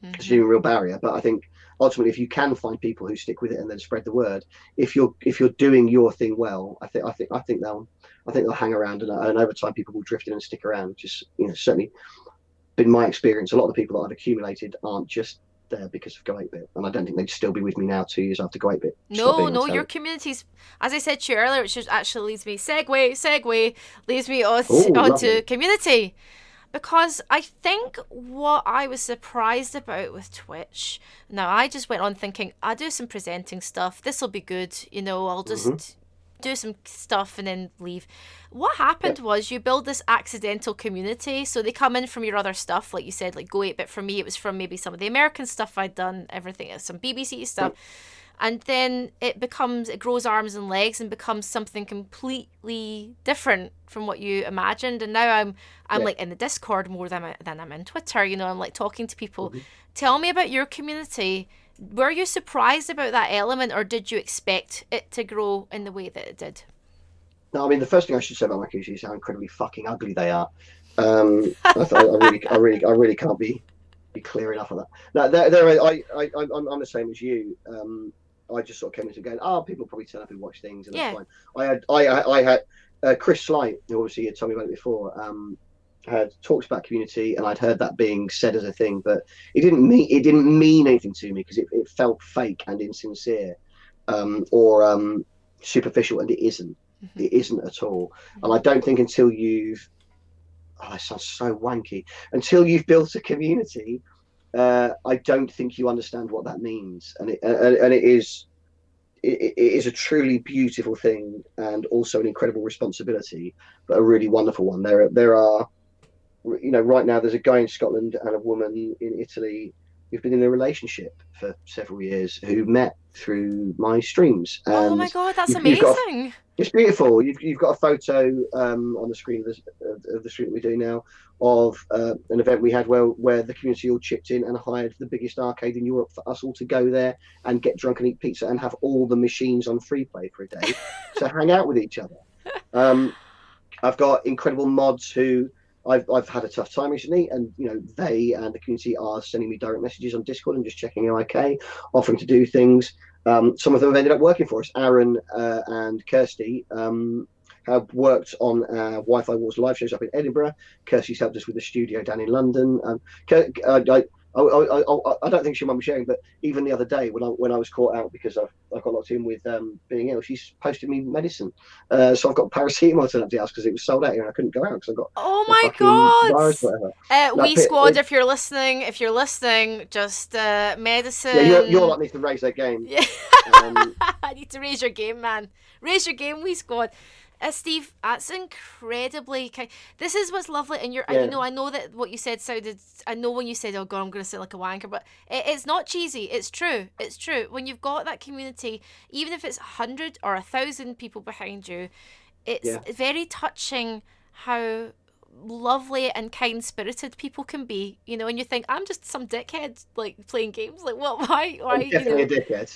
It's a real barrier. But I think ultimately, if you can find people who stick with it and then spread the word, if you're doing your thing well, I think they'll hang around, and over time people will drift in and stick around. Just certainly been my experience. A lot of the people that I've accumulated aren't just there because of Go 8-Bit, and I don't think they'd still be with me now 2 years after Go 8-Bit. No, your community's, as I said to you earlier, which actually leads me segue leads me on Ooh, onto lovely. community, because I think what I was surprised about with Twitch, now I just went on thinking, I'll do some presenting stuff. This will be good. I'll just do some stuff and then leave. What happened was you build this accidental community. So they come in from your other stuff, like you said, like Go 8-Bit. For me, it was from maybe some of the American stuff I'd done, everything, some BBC stuff. And then it grows arms and legs and becomes something completely different from what you imagined. And now I'm like in the Discord more than I'm in Twitter. I'm like talking to people. Tell me about your community. Were you surprised about that element, or did you expect it to grow in the way that it did? No, I mean, the first thing I should say about my community is how incredibly fucking ugly they are. I really can't be clear enough on that. No, I'm the same as you. I just sort of came into going, people probably turn up and watch things, and that's fine. I had Chris Slight, who obviously had told me about it before, had talked about community, and I'd heard that being said as a thing, but it didn't mean anything to me because it felt fake and insincere, or superficial, and it isn't. It isn't at all. And I don't think until you've that sounds so wanky. Until you've built a community, I don't think you understand what that means, and it is a truly beautiful thing, and also an incredible responsibility, but a really wonderful one. There are, right now there's a guy in Scotland and a woman in Italy who've been in a relationship for several years who met through my streams. And oh my god, that's amazing! It's beautiful. You've got a photo on the screen of the stream that we're doing now of an event we had where the community all chipped in and hired the biggest arcade in Europe for us all to go there and get drunk and eat pizza and have all the machines on free play for a day to hang out with each other. I've got incredible mods who I've had a tough time recently, and they and the community are sending me direct messages on Discord and just checking I'm okay, offering to do things. Some of them have ended up working for us. Aaron and Kirsty have worked on Wi-Fi Wars live shows up in Edinburgh. Kirsty's helped us with the studio down in London. I don't think she might be sharing, but even the other day when I was caught out because I got locked in with being ill, she's posted me medicine. So I've got paracetamol to the house because it was sold out here and I couldn't go out because I got virus, We Squad, if you're listening, just medicine. Yeah, you're like needs to raise their game. Yeah. I need to raise your game, man. Raise your game, We Squad. Steve, that's incredibly kind. This is what's lovely, and I know that what you said sounded. I know when you said, "Oh God, I'm going to sound like a wanker," but it's not cheesy. It's true. It's true. When you've got that community, even if it's 100 or 1,000 people behind you, it's very touching how lovely and kind-spirited people can be, and you think, I'm just some dickhead like playing games, like what, why I'm definitely a dickhead.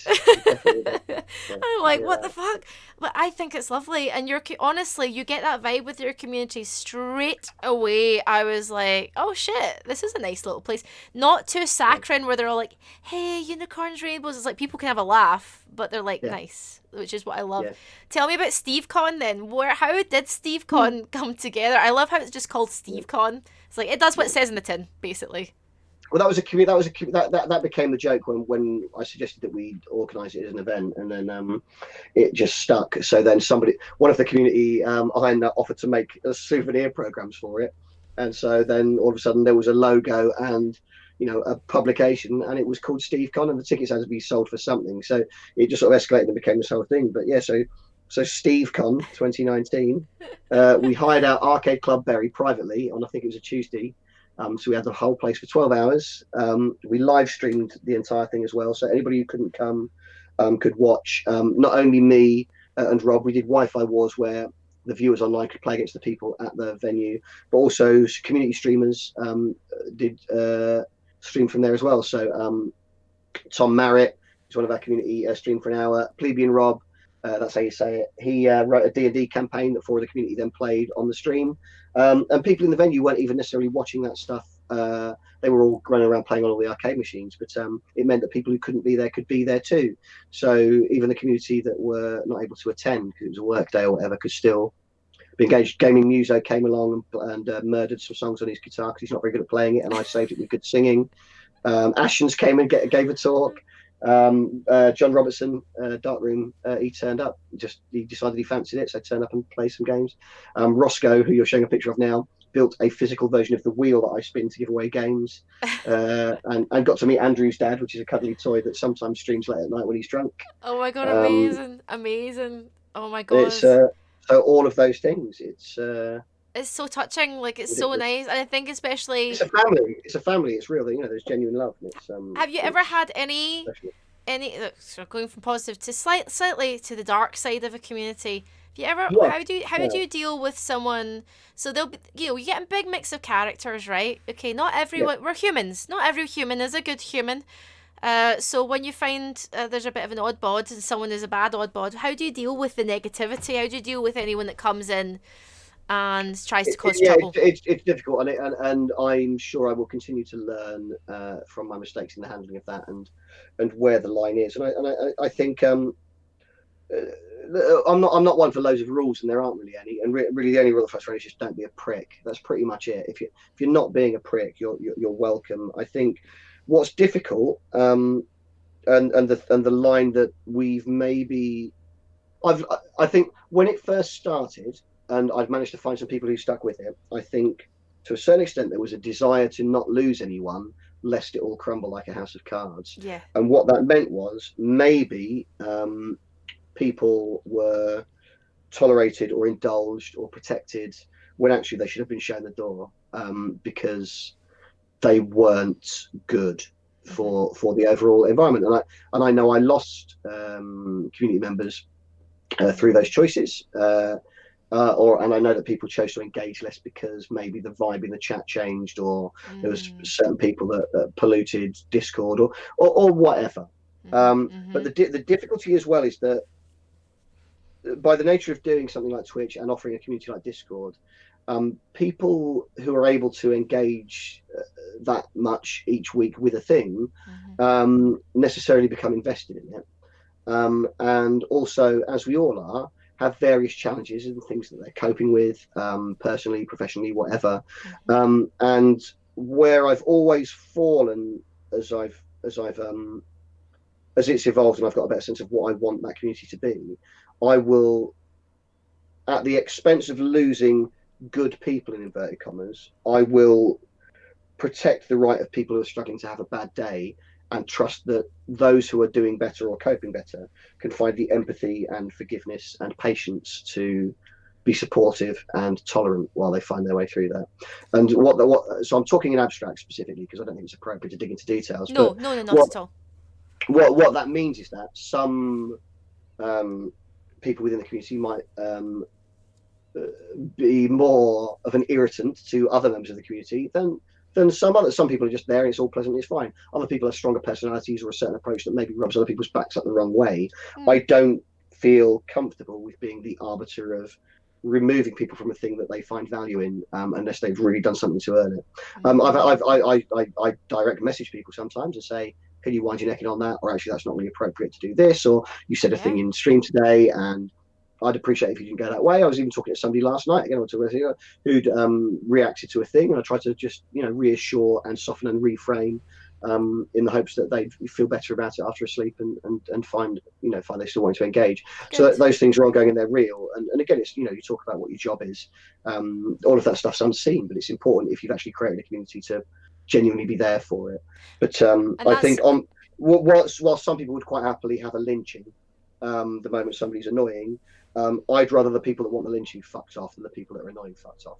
I'm like, what the fuck? But I think it's lovely, and honestly, you get that vibe with your community straight away. I was like, oh shit, this is a nice little place, not too saccharine where they're all like, hey, unicorns, rainbows. It's like people can have a laugh, but they're like nice, which is what I love. Tell me about SteveCon then. How did SteveCon come together? I love how it's just called SteveCon. It's like it does what it says in the tin, basically. Well, that became the joke when I suggested that we organise it as an event, and then it just stuck. So then one of the community offered to make souvenir programs for it, and so then all of a sudden there was a logo and a publication, and it was called SteveCon, and the tickets had to be sold for something. So it just sort of escalated and became this whole thing. But yeah, so SteveCon 2019, we hired out Arcade Club Berry privately on, I think it was a Tuesday. So we had the whole place for 12 hours. We live streamed the entire thing as well. So anybody who couldn't come could watch. Not only me and Rob, we did Wi-Fi Wars where the viewers online could play against the people at the venue, but also community streamers did stream from there as well. So Tom Merritt is one of our community streamed for an hour. Plebeian Rob, that's how you say it. He wrote a D&D campaign that for the community then played on the stream. And people in the venue weren't even necessarily watching that stuff. They were all running around playing on all the arcade machines, but it meant that people who couldn't be there could be there too. So even the community that were not able to attend because it was a work day or whatever could still be engaged. Gaming Muso came along and murdered some songs on his guitar because he's not very good at playing it, and I saved it with good singing. Ashens came and gave a talk. John Robertson, Darkroom, he turned up. He decided he fancied it, so turned up and played some games. Roscoe, who you're showing a picture of now, built a physical version of the wheel that I spin to give away games, and got to meet Andrew's dad, which is a cuddly toy that sometimes streams late at night when he's drunk. Oh my god, amazing, amazing. Oh my god. It's so all of those things. It's so touching, like it's so ridiculous. nice, and I think especially It's a family. It's a family. It's real. There's genuine love. And have you ever had any so going from positive to slightly to the dark side of a community? Have you ever Yeah. how do you deal with someone? So they'll be, you get a big mix of characters, right? Okay, not everyone, we're humans. Not every human is a good human. So when you find there's a bit of an odd bod and someone is a bad odd bod, how do you deal with the negativity? How do you deal with anyone that comes in and tries to cause trouble? It's difficult, and I'm sure I will continue to learn from my mistakes in the handling of that, and where the line is. And I think I'm not one for loads of rules, and there aren't really any. And really, the only rule of first rate is just don't be a prick. That's pretty much it. If you're not being a prick, you're welcome. I think what's difficult, and the line that we've maybe, I think when it first started, and I've managed to find some people who stuck with it, I think to a certain extent there was a desire to not lose anyone, lest it all crumble like a house of cards. Yeah. And what that meant was maybe people were tolerated or indulged or protected when actually they should have been shown the door, because they weren't good for the overall environment. And I know I lost community members through those choices. And I know that people chose to engage less because maybe the vibe in the chat changed, or there was certain people that polluted Discord, or whatever. But the difficulty as well is that by the nature of doing something like Twitch and offering a community like Discord, people who are able to engage that much each week with a thing necessarily become invested in it. And also, as we all are, have various challenges and things that they're coping with, personally, professionally, whatever. And where I've always fallen as it's evolved and I've got a better sense of what I want that community to be, I will, at the expense of losing good people in inverted commas, I will protect the right of people who are struggling to have a bad day, and trust that those who are doing better or coping better can find the empathy and forgiveness and patience to be supportive and tolerant while they find their way through that. And so I'm talking in abstract specifically because I don't think it's appropriate to dig into details. No, not at all. What that means is that some people within the community might be more of an irritant to other members of the community than some people are just there and it's all pleasant, it's fine. Other people have stronger personalities or a certain approach that maybe rubs other people's backs up the wrong way. I don't feel comfortable with being the arbiter of removing people from a thing that they find value in, unless they've really done something to earn it. I direct message people sometimes and say, can you wind your neck in on that? Or actually, that's not really appropriate to do this. Or you said a thing in stream today and I'd appreciate if you didn't go that way. I was even talking to somebody last night, again, who'd reacted to a thing, and I tried to just, reassure and soften and reframe, in the hopes that they'd feel better about it after a sleep and find they still want to engage. Good. So those things are ongoing and they're real. And again, it's, you talk about what your job is. All of that stuff's unseen, but it's important if you've actually created a community to genuinely be there for it. But I think while some people would quite happily have a lynching the moment somebody's annoying, I'd rather the people that want the lynching fucked off than the people that are annoying fucked off.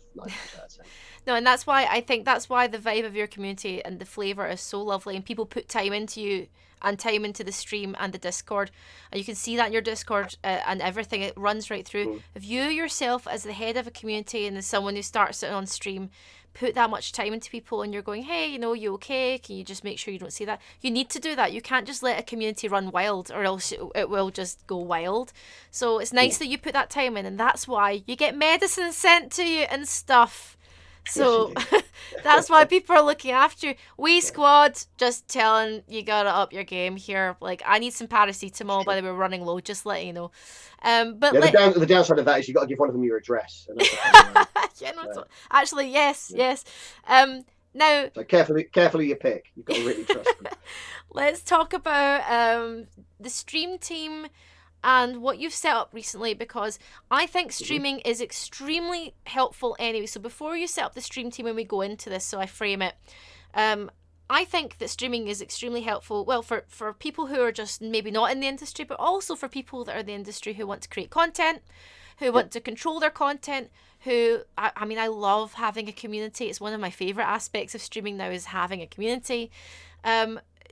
No, and that's why the vibe of your community and the flavour is so lovely, and people put time into you and time into the stream and the Discord, and you can see that in your Discord and everything. It runs right through. If you yourself as the head of a community and as someone who starts it on stream put that much time into people and you're going, hey, you okay? Can you just make sure you don't see that? You need to do that. You can't just let a community run wild or else it will just go wild. So it's nice that you put that time in, and that's why you get medicine sent to you and stuff. So that's why people are looking after you. We squad, just telling you gotta up your game here. Like, I need some paracetamol, by the way, we're running low, just letting you know. But the downside of that is you got to give one of them your address. Actually, yes. Now, so carefully you pick. You've got to really trust them. Let's talk about the stream team and what you've set up recently, because I think streaming is extremely helpful anyway. So before you set up the stream team, when we go into this, so I frame it, I think that streaming is extremely helpful, well, for people who are just maybe not in the industry, but also for people that are in the industry who want to create content, who want to control their content, who, I mean, I love having a community. It's one of my favorite aspects of streaming now, is having a community.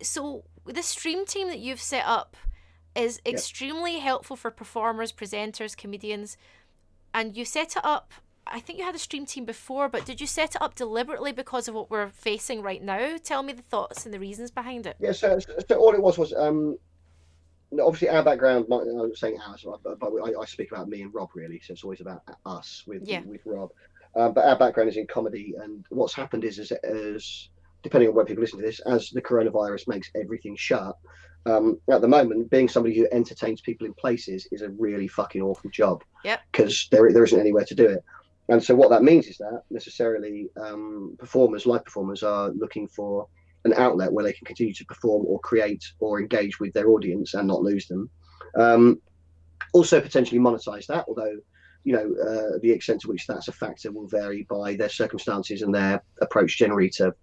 So the stream team that you've set up is extremely helpful for performers, presenters, comedians, and you set it up, I think you had a stream team before, but did you set it up deliberately because of what we're facing right now? Tell me the thoughts and the reasons behind it. Yeah, so all it was obviously our background, I'm saying ours, but I speak about me and Rob really, so it's always about us with Rob. But our background is in comedy, and what's happened is depending on when people listen to this, as the coronavirus makes everything shut, at the moment, being somebody who entertains people in places is a really fucking awful job. Yeah. Because there isn't anywhere to do it. And so what that means is that necessarily live performers are looking for an outlet where they can continue to perform or create or engage with their audience and not lose them. Also potentially monetize that, although, the extent to which that's a factor will vary by their circumstances and their approach generally to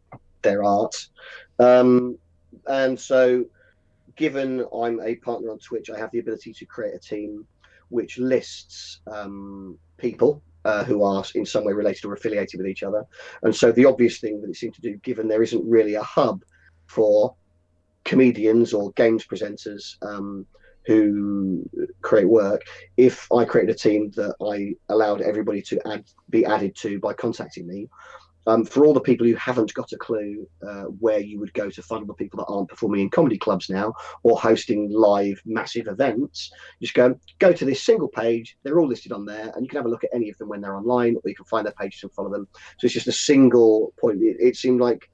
their art. And so given I'm a partner on Twitch, I have the ability to create a team which lists people who are in some way related or affiliated with each other. And so the obvious thing that it seemed to do, given there isn't really a hub for comedians or games presenters who create work, if I created a team that I allowed everybody to be added to by contacting me, for all the people who haven't got a clue where you would go to find the people that aren't performing in comedy clubs now or hosting live massive events, just go to this single page. They're all listed on there, and you can have a look at any of them when they're online, or you can find their pages and follow them. So it's just a single point. It seemed like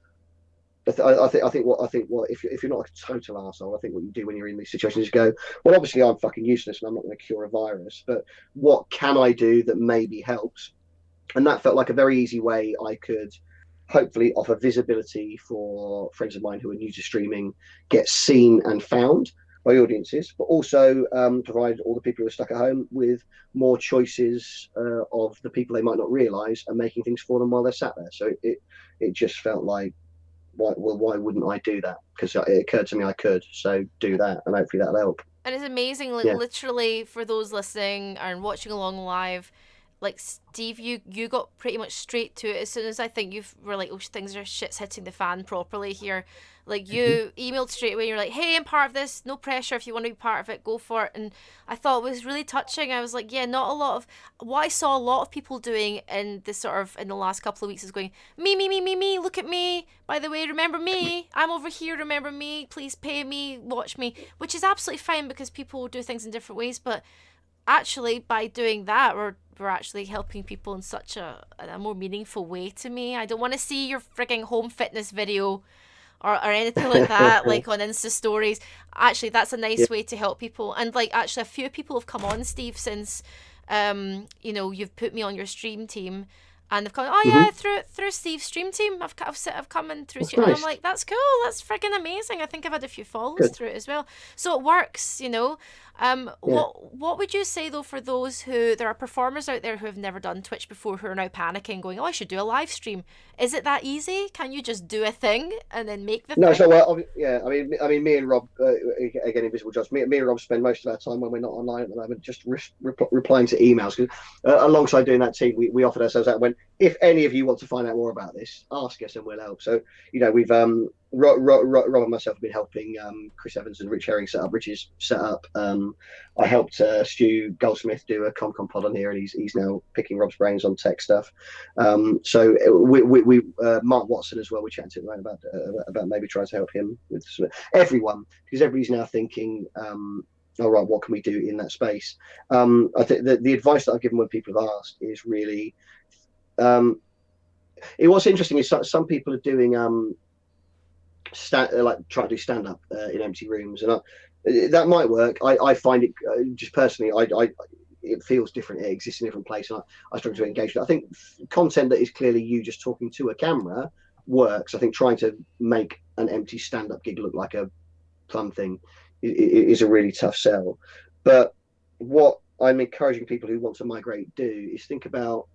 I think if you're not a total arsehole, I think what you do when you're in these situations is go, well, obviously I'm fucking useless and I'm not going to cure a virus, but what can I do that maybe helps? And that felt like a very easy way I could hopefully offer visibility for friends of mine who are new to streaming, get seen and found by audiences, but also provide all the people who are stuck at home with more choices of the people they might not realise and making things for them while they're sat there. So it just felt like, why wouldn't I do that? Because it occurred to me I could. So do that, and hopefully that'll help. And it's amazing, literally, for those listening and watching along live, like Steve, you got pretty much straight to it as soon as I think you were like, oh, shit's hitting the fan properly here. Like you emailed straight away. You're like, hey, I'm part of this. No pressure. If you want to be part of it, go for it. And I thought it was really touching. I was like, yeah, not a lot of what I saw a lot of people doing in the last couple of weeks is going, me, look at me. By the way, remember me. I'm over here. Remember me. Please pay me. Watch me. Which is absolutely fine because people do things in different ways. But actually, by doing that, we're actually helping people in such a more meaningful way to me. I don't want to see your frigging home fitness video or anything like that, like on Insta stories. Actually, that's a nice way to help people. And like, actually, a few people have come on, Steve, since you've put me on your stream team, and they've gone, oh yeah, through Steve's stream team, I've come in through. Nice. And I'm like, that's cool, that's friggin' amazing. I think I've had a few follows through it as well, so it works, What would you say though for those there are performers out there who have never done Twitch before, who are now panicking, going, oh, I should do a live stream? Is it that easy? Can you just do a thing and then make the thing? No, so I mean, me and Rob, again, Invisible Jobs, me and Rob spend most of our time when we're not online at the moment just replying to emails. Because alongside doing that team, we offered ourselves out and went, if any of you want to find out more about this, ask us and we'll help. So we've Rob and myself have been helping Chris Evans and Rich Herring set up Rich's setup. I helped Stu Goldsmith do a ComCom pod on here, and he's now picking Rob's brains on tech stuff. So we Mark Watson as well. We chatted to him about maybe trying to help him with everyone, because everybody's now thinking, all right, what can we do in that space? I think the advice that I've given when people have asked is really, what's interesting is some people are doing trying to do stand up in empty rooms, and that might work. I find it just personally, it feels different. It exists in a different place, and I struggle to engage with it. I think content that is clearly you just talking to a camera works. I think trying to make an empty stand up gig look like a plum thing is a really tough sell. But what I'm encouraging people who want to migrate do is think about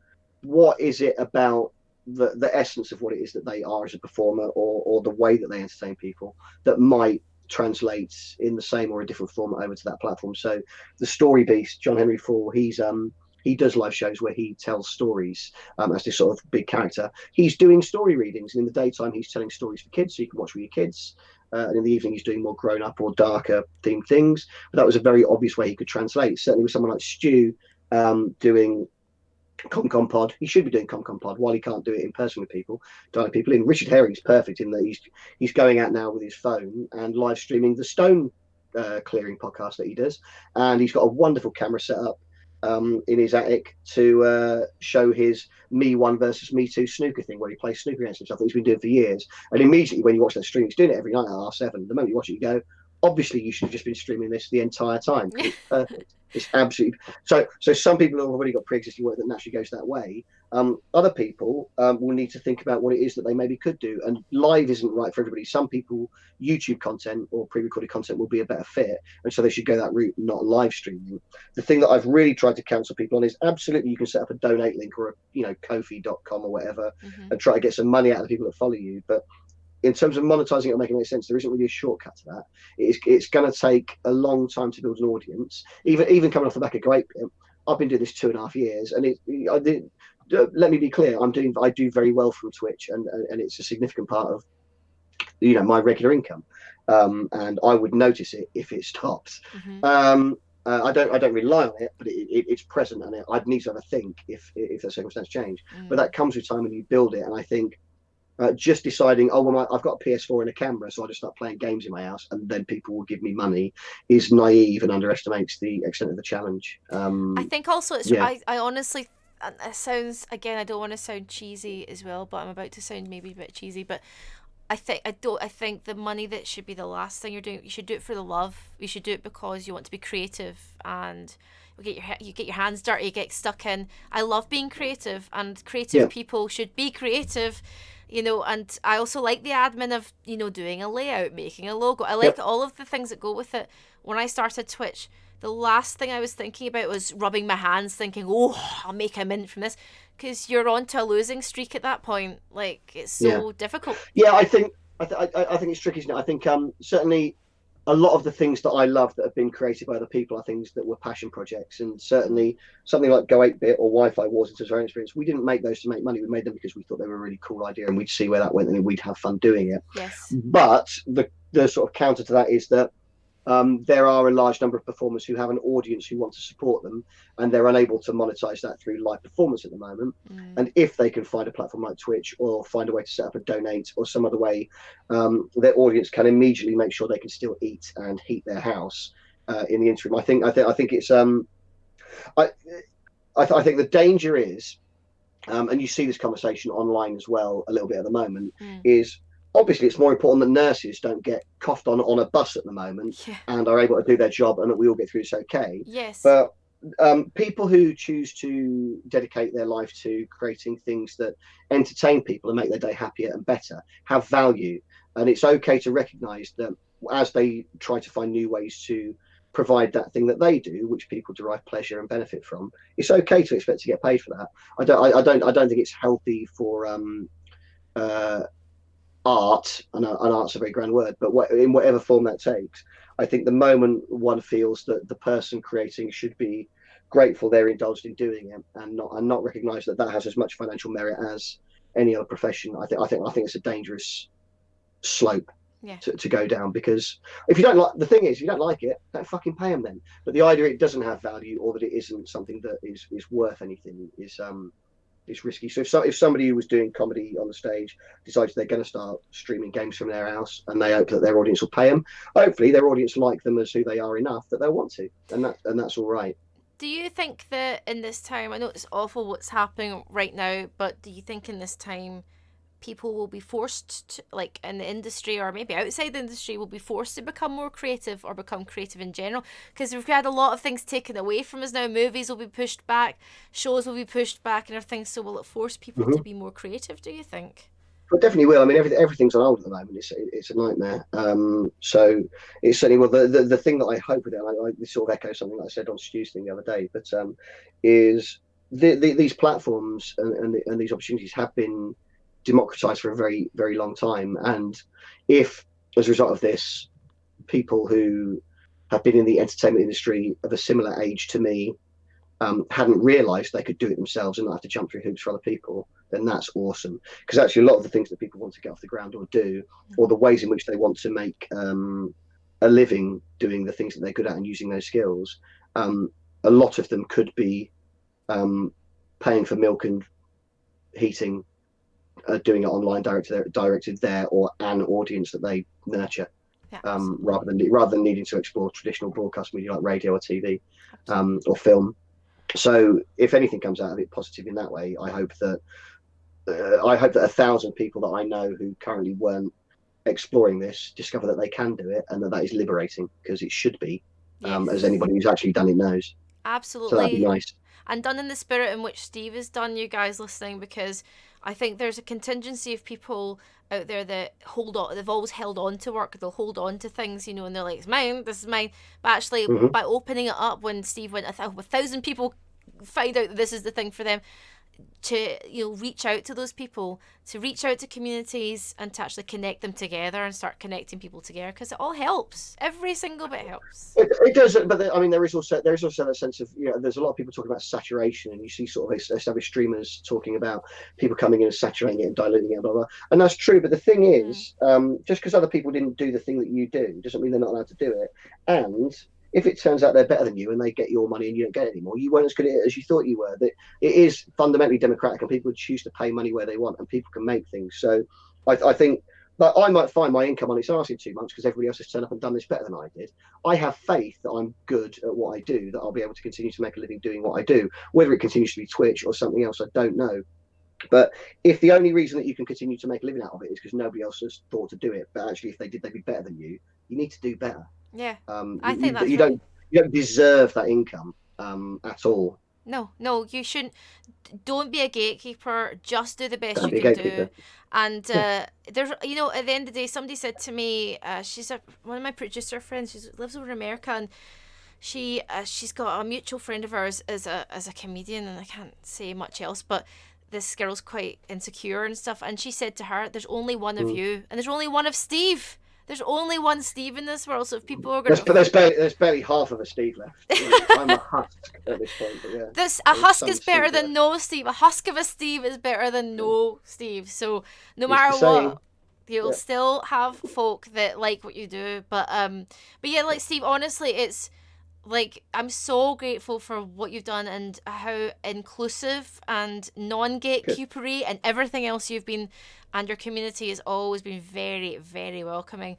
what is it about the essence of what it is that they are as a performer, or the way that they entertain people, that might translate in the same or a different form over to that platform. So the story beast, John Henry Fall, he does live shows where he tells stories as this sort of big character. He's doing story readings, and in the daytime he's telling stories for kids, so you can watch with your kids. And in the evening, he's doing more grown-up or darker themed things. But that was a very obvious way he could translate. Certainly, with someone like Stu doing ComCom Pod, he should be doing ComCom Pod while he can't do it in person with people, dialing people in. Richard Herring's perfect in that he's going out now with his phone and live streaming the stone clearing podcast that he does, and he's got a wonderful camera set up in his attic to show his Me One versus Me Two snooker thing, where he plays snooker against himself that he's been doing for years. And immediately when you watch that stream, he's doing it every night at R7. The moment you watch it, you go, obviously you should have just been streaming this the entire time. It's perfect. It's absolutely so. Some people have already got pre-existing work that naturally goes that way. Other people will need to think about what it is that they maybe could do. And live isn't right for everybody. Some people, YouTube content or pre-recorded content will be a better fit, and so they should go that route, not live streaming. The thing that I've really tried to counsel people on is absolutely you can set up a donate link or a Ko-fi.com or whatever, and try to get some money out of the people that follow you. But in terms of monetizing it or making any sense, there isn't really a shortcut to that. It's going to take a long time to build an audience. Even coming off the back of Great Bit, I've been doing this 2.5 years, and let me be clear, I do very well from Twitch, and it's a significant part of my regular income, and I would notice it if it stops. I don't rely on it, but it's present, and I'd need to have a think if the circumstance change. But that comes with time when you build it, and I think just deciding, I've got a PS4 and a camera, so I'll just start playing games in my house, and then people will give me money, is naive and underestimates the extent of the challenge. I think also I honestly, it sounds, again, I don't want to sound cheesy as well, but I'm about to sound maybe a bit cheesy, but I think the money that should be the last thing you're doing. You should do it for the love. You should do it because you want to be creative, and you get your hands dirty, you get stuck in. I love being creative, and creative people should be creative, and I also like the admin of, doing a layout, making a logo. I like all of the things that go with it. When I started Twitch, the last thing I was thinking about was rubbing my hands, thinking, I'll make a mint from this, because you're on to a losing streak at that point. Like, it's so difficult. Yeah, I think it's tricky, isn't it? I think certainly a lot of the things that I love that have been created by other people are things that were passion projects, and certainly something like Go 8-Bit or Wi-Fi Wars, in terms of our experience, we didn't make those to make money. We made them because we thought they were a really cool idea, and we'd see where that went, and we'd have fun doing it. Yes. But the sort of counter to that is that there are a large number of performers who have an audience who want to support them, and they're unable to monetize that through live performance at the moment. And if they can find a platform like Twitch, or find a way to set up a donate or some other way, their audience can immediately make sure they can still eat and heat their house in the interim. I think it's I think the danger is, and you see this conversation online as well a little bit at the moment, is obviously it's more important that nurses don't get coughed on a bus at the moment and are able to do their job, and that we all get through this okay. Yes. But people who choose to dedicate their life to creating things that entertain people and make their day happier and better have value. And it's okay to recognize that as they try to find new ways to provide that thing that they do, which people derive pleasure and benefit from, it's okay to expect to get paid for that. I don't think it's healthy for art, and art's a very grand word, but in whatever form that takes. I think the moment one feels that the person creating should be grateful they're indulged in doing it, and not recognise that has as much financial merit as any other profession, I think it's a dangerous slope to go down. Because if you don't like the thing, if you don't like it, don't fucking pay them then. But the idea it doesn't have value, or that it isn't something that is worth anything, is risky. So if somebody who was doing comedy on the stage decides they're going to start streaming games from their house, and they hope that their audience will pay them, hopefully their audience like them as who they are enough that they'll want to, and that's all right. Do you think that in this time, I know it's awful what's happening right now, but do you think in this time people will be forced to, like in the industry or maybe outside the industry, will be forced to become more creative or become creative in general? Because we've had a lot of things taken away from us now. Movies will be pushed back, shows will be pushed back and everything. So will it force people to be more creative, do you think? But definitely will. I mean, everything's on hold at the moment. It's a nightmare. So it's certainly the thing that I hope with it. This sort of echoes something that I said on Stu's thing the other day. But is these platforms and these opportunities have been democratized for a very, very long time. And if, as a result of this, people who have been in the entertainment industry of a similar age to me hadn't realized they could do it themselves and not have to jump through hoops for other people, then that's awesome. Because actually, a lot of the things that people want to get off the ground or do, or the ways in which they want to make a living doing the things that they're good at and using those skills, a lot of them could be paying for milk and heating, doing it online, directed there, or an audience that they nurture, rather than needing to explore traditional broadcast media like radio or TV or film. So if anything comes out of it positive in that way, I hope that 1,000 people that I know who currently weren't exploring this discover that they can do it, and that is liberating, because it should be, as anybody who's actually done it knows. Absolutely. So that'd be nice. And done in the spirit in which Steve has done, you guys listening, because I think there's a contingency of people out there that hold on. They've always held on to work. They'll hold on to things, and they're like, it's mine, this is mine. But actually, by opening it up, when Steve went, 1,000 people find out that this is the thing for them, to reach out to those people, to reach out to communities, and to actually connect them together and start connecting people together, because it all helps. Every single bit helps. It does, but there is also that sense of, there's a lot of people talking about saturation, and you see sort of established streamers talking about people coming in and saturating it and diluting it, blah blah. And that's true, but the thing is, just because other people didn't do the thing that you do doesn't mean they're not allowed to do it. And if it turns out they're better than you and they get your money and you don't get it anymore, you weren't as good at it as you thought you were. That it is fundamentally democratic, and people choose to pay money where they want, and people can make things. So I think that I might find my income on its arse in 2 months because everybody else has turned up and done this better than I did. I have faith that I'm good at what I do, that I'll be able to continue to make a living doing what I do. Whether it continues to be Twitch or something else, I don't know. But if the only reason that you can continue to make a living out of it is because nobody else has thought to do it, but actually if they did, they'd be better than you, you need to do better. Yeah, I think that's you don't deserve that income at all. No, you shouldn't. Don't be a gatekeeper. Just do the best you can do. And there's, at the end of the day, somebody said to me, she's one of my producer friends. She lives over in America, and she's got a mutual friend of ours as a comedian, and I can't say much else, but this girl's quite insecure and stuff. And she said to her, "There's only one of you, and there's only one of Steve. There's only one Steve in this world, so if people are going to..." There's barely half of a Steve left. I'm a husk at this point, but yeah. A husk is better than no Steve. A husk of a Steve is better than no Steve. So no matter what, you'll still have folk that like what you do. But yeah, like Steve, honestly, it's like, I'm so grateful for what you've done and how inclusive and non-gatekeepery and everything else you've been, and your community has always been very, very welcoming.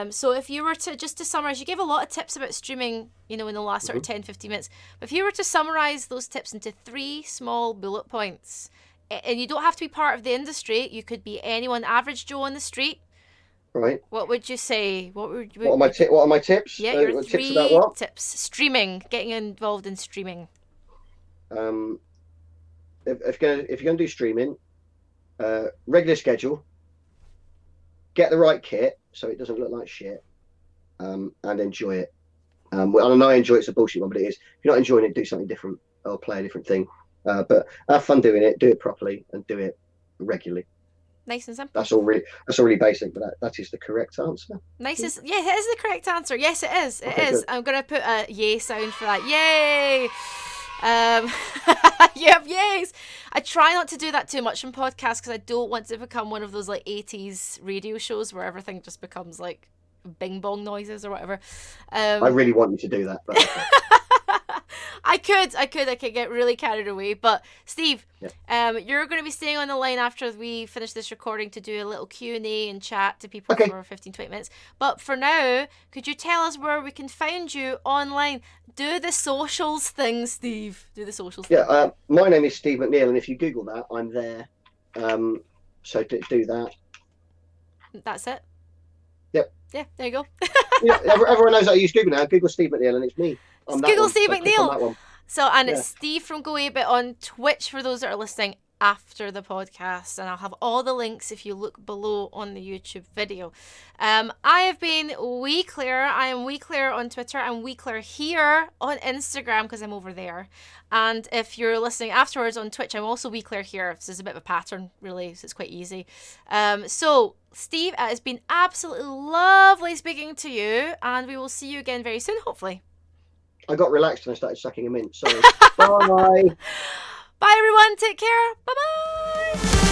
So if you were to summarize, you gave a lot of tips about streaming, in the last sort of 10-15 minutes, but if you were to summarize those tips into 3 small bullet points, and you don't have to be part of the industry, you could be anyone, average Joe on the street, right? What would you say? What are my tips? Yeah, your 3 tips about what? Tips. Streaming, getting involved in streaming. If you're gonna do streaming, regular schedule, get the right kit so it doesn't look like shit, and enjoy it. I know I enjoy it's a bullshit one, but it is. If you're not enjoying it, do something different or play a different thing. But have fun doing it, do it properly, and do it regularly. Nice and simple. That's all really basic, but that is the correct answer. Yeah, it is the correct answer. Yes, it is. It is. Good. I'm gonna put a yay sound for that. Yay! You have yays. I try not to do that too much in podcasts because I don't want to become one of those like 80s radio shows where everything just becomes like bing bong noises or whatever. I really want you to do that, but okay. I could get really carried away. But Steve, you're going to be staying on the line after we finish this recording to do a little Q&A and chat to people for 15-20 minutes. But for now, could you tell us where we can find you online? Do the socials thing, Steve. Do the socials thing. Yeah, my name is Steve McNeil, and if you Google that, I'm there. So do that. That's it? Yep. Yeah, there you go. Everyone knows how to use Google now. Google Steve McNeil, and it's me. Google Steve McNeil. So, and it's Steve from Go A Bit on Twitch for those that are listening, after the podcast, and I'll have all the links if you look below on the YouTube video. I have been Wee Claire. I am Wee Claire on Twitter and Wee Claire here on Instagram because I'm over there. And if you're listening afterwards on Twitch, I'm also Wee Claire here. This is a bit of a pattern, really, so it's quite easy. So, Steve, it has been absolutely lovely speaking to you, and we will see you again very soon, hopefully. I got relaxed and I started sucking a mint. Sorry. Bye. Bye, everyone. Take care. Bye-bye.